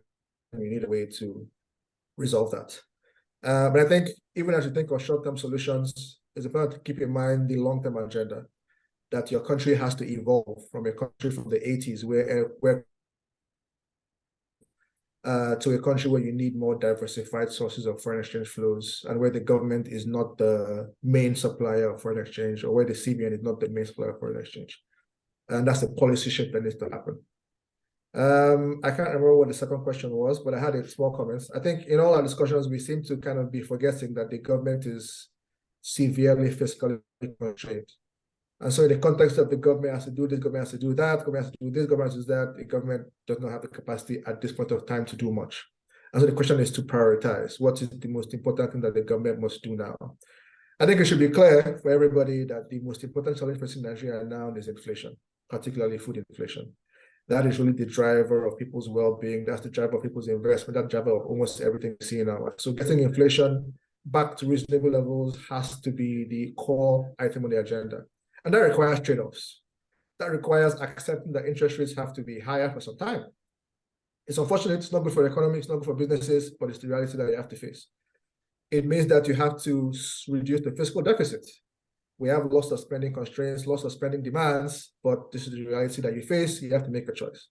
you need a way to resolve that. But I think even as you think of short-term solutions, it's important to keep in mind the long-term agenda, that your country has to evolve from a country from the 80s where to a country where you need more diversified sources of foreign exchange flows, and where the government is not the main supplier of foreign exchange, or where the CBN is not the main supplier of foreign exchange. And that's the policy shift that needs to happen. I can't remember what the second question was, but I had a small comments. I think in all our discussions, we seem to kind of be forgetting that the government is severely fiscally constrained. And so in the context of the government has to do this, government has to do that, government has to do this, government has to do that, the government does not have the capacity at this point of time to do much. And so the question is to prioritize. What is the most important thing that the government must do now? I think it should be clear for everybody that the most important challenge facing Nigeria now is inflation, particularly food inflation. That is really the driver of people's well-being. That's the driver of people's investment. That driver of almost everything we see now. So getting inflation back to reasonable levels has to be the core item on the agenda. And that requires trade-offs. That requires accepting that interest rates have to be higher for some time. It's unfortunate, it's not good for the economy, it's not good for businesses, but it's the reality that you have to face. It means that you have to reduce the fiscal deficit. We have lots of spending constraints, lots of spending demands, but this is the reality that you face. You have to make a choice.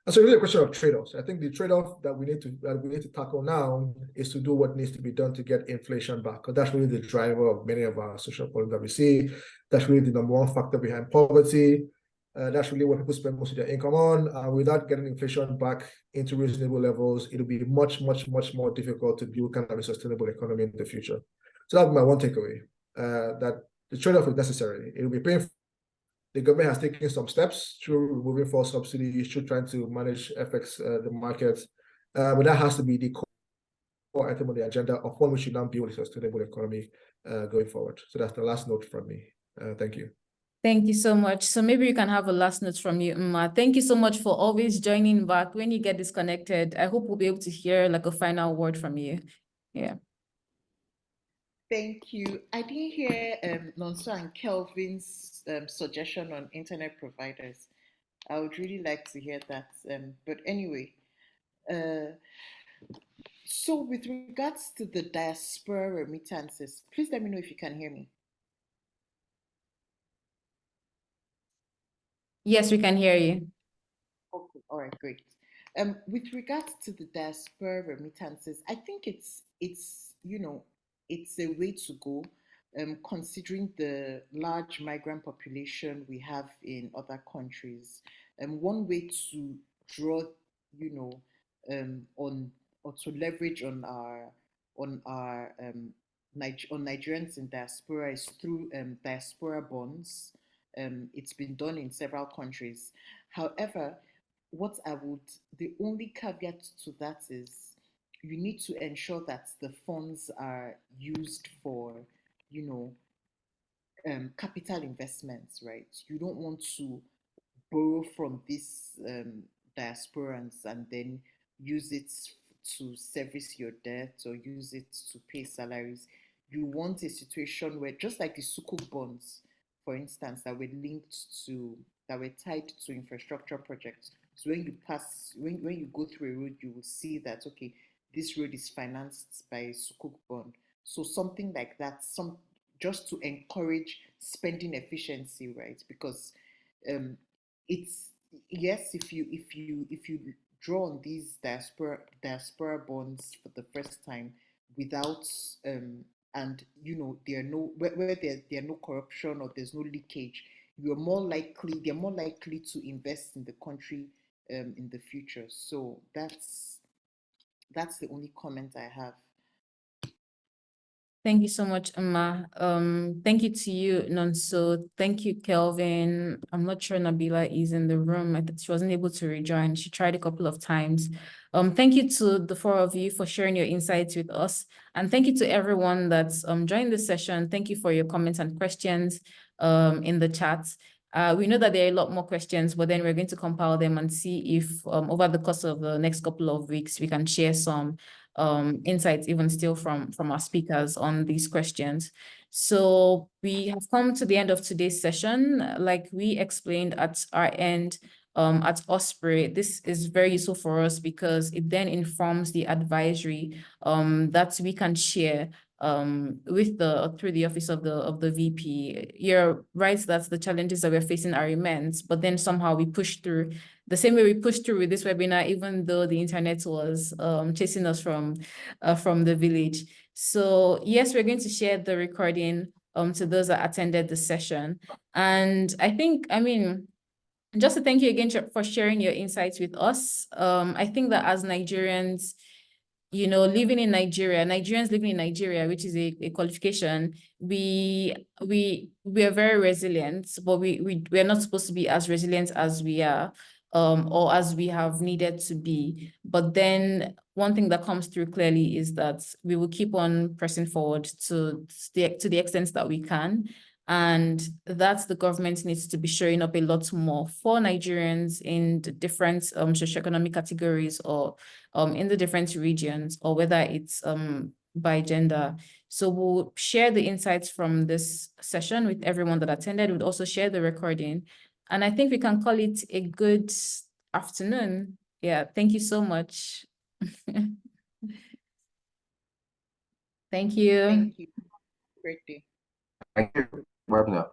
And so it's really a question of trade-offs. I think the trade-off that we need to tackle now is to do what needs to be done to get inflation back, because that's really the driver of many of our social problems that we see. That's really the number one factor behind poverty. That's really what people spend most of their income on. Without getting inflation back into reasonable levels, it'll be much, much, much more difficult to build kind of a sustainable economy in the future. So that's my one takeaway, that the trade-off is necessary. It will be painful. The government has taken some steps through removing false subsidies, through trying to manage FX, the market, but that has to be the core item on the agenda of one we should now build a sustainable economy going forward. So that's the last note from me. Thank you. Thank you so much. So maybe you can have a last note from you, Mma. Thank you so much for always joining back when you get disconnected. I hope we'll be able to hear like a final word from you. Yeah. Thank you. I didn't hear Nonso and Kelvin's suggestion on internet providers. I would really like to hear that. But anyway, so with regards to the diaspora remittances, please let me know if you can hear me. Yes, we can hear you. Okay, all right, great. With regards to the diaspora remittances, I think it's a way to go, considering the large migrant population we have in other countries. One way to draw, on or to leverage on Nigerians in diaspora is through diaspora bonds. It's been done in several countries. However, the only caveat to that is you need to ensure that the funds are used for, capital investments, right? You don't want to borrow from these diasporans and then use it to service your debt or use it to pay salaries. You want a situation where, just like the Sukuk bonds, for instance, that were tied to infrastructure projects. So when you go through a road, you will see that, okay, this road is financed by a Sukuk bond. So something like that, just to encourage spending efficiency, right? Because it's, yes, if you draw on these diaspora bonds for the first time without and there are no where there are no corruption or there's no leakage, they're more likely to invest in the country in the future. So that's the only comment I have. Thank you so much, Mma. Thank you to you, Nonso. Thank you, Kelvin. I'm not sure Nabila is in the room. I think she wasn't able to rejoin. She tried a couple of times. Thank you to the four of you for sharing your insights with us. And thank you to everyone that's joined the session. Thank you for your comments and questions in the chat. We know that there are a lot more questions, but then we're going to compile them and see if over the course of the next couple of weeks, we can share some insights even still from our speakers on these questions. So we have come to the end of today's session. Like we explained at our end, at Osprey, this is very useful for us because it then informs the advisory that we can share through the office of the VP. You're right that the challenges that we're facing are immense, but then somehow we push through the same way we pushed through with this webinar, even though the internet was chasing us from the village. So yes, we're going to share the recording to those that attended the session. And just to thank you again for sharing your insights with us. I think that as Nigerians, Nigerians living in Nigeria, which is a qualification, we are very resilient, but we are not supposed to be as resilient as we are. or as we have needed to be. But then one thing that comes through clearly is that we will keep on pressing forward to the extent that we can. And that the government needs to be showing up a lot more for Nigerians in the different socioeconomic categories, or in the different regions, or whether it's by gender. So we'll share the insights from this session with everyone that attended. We'll also share the recording. And I think we can call it a good afternoon. Yeah, thank you so much. Thank you. Thank you. Great day. Thank you, webinar.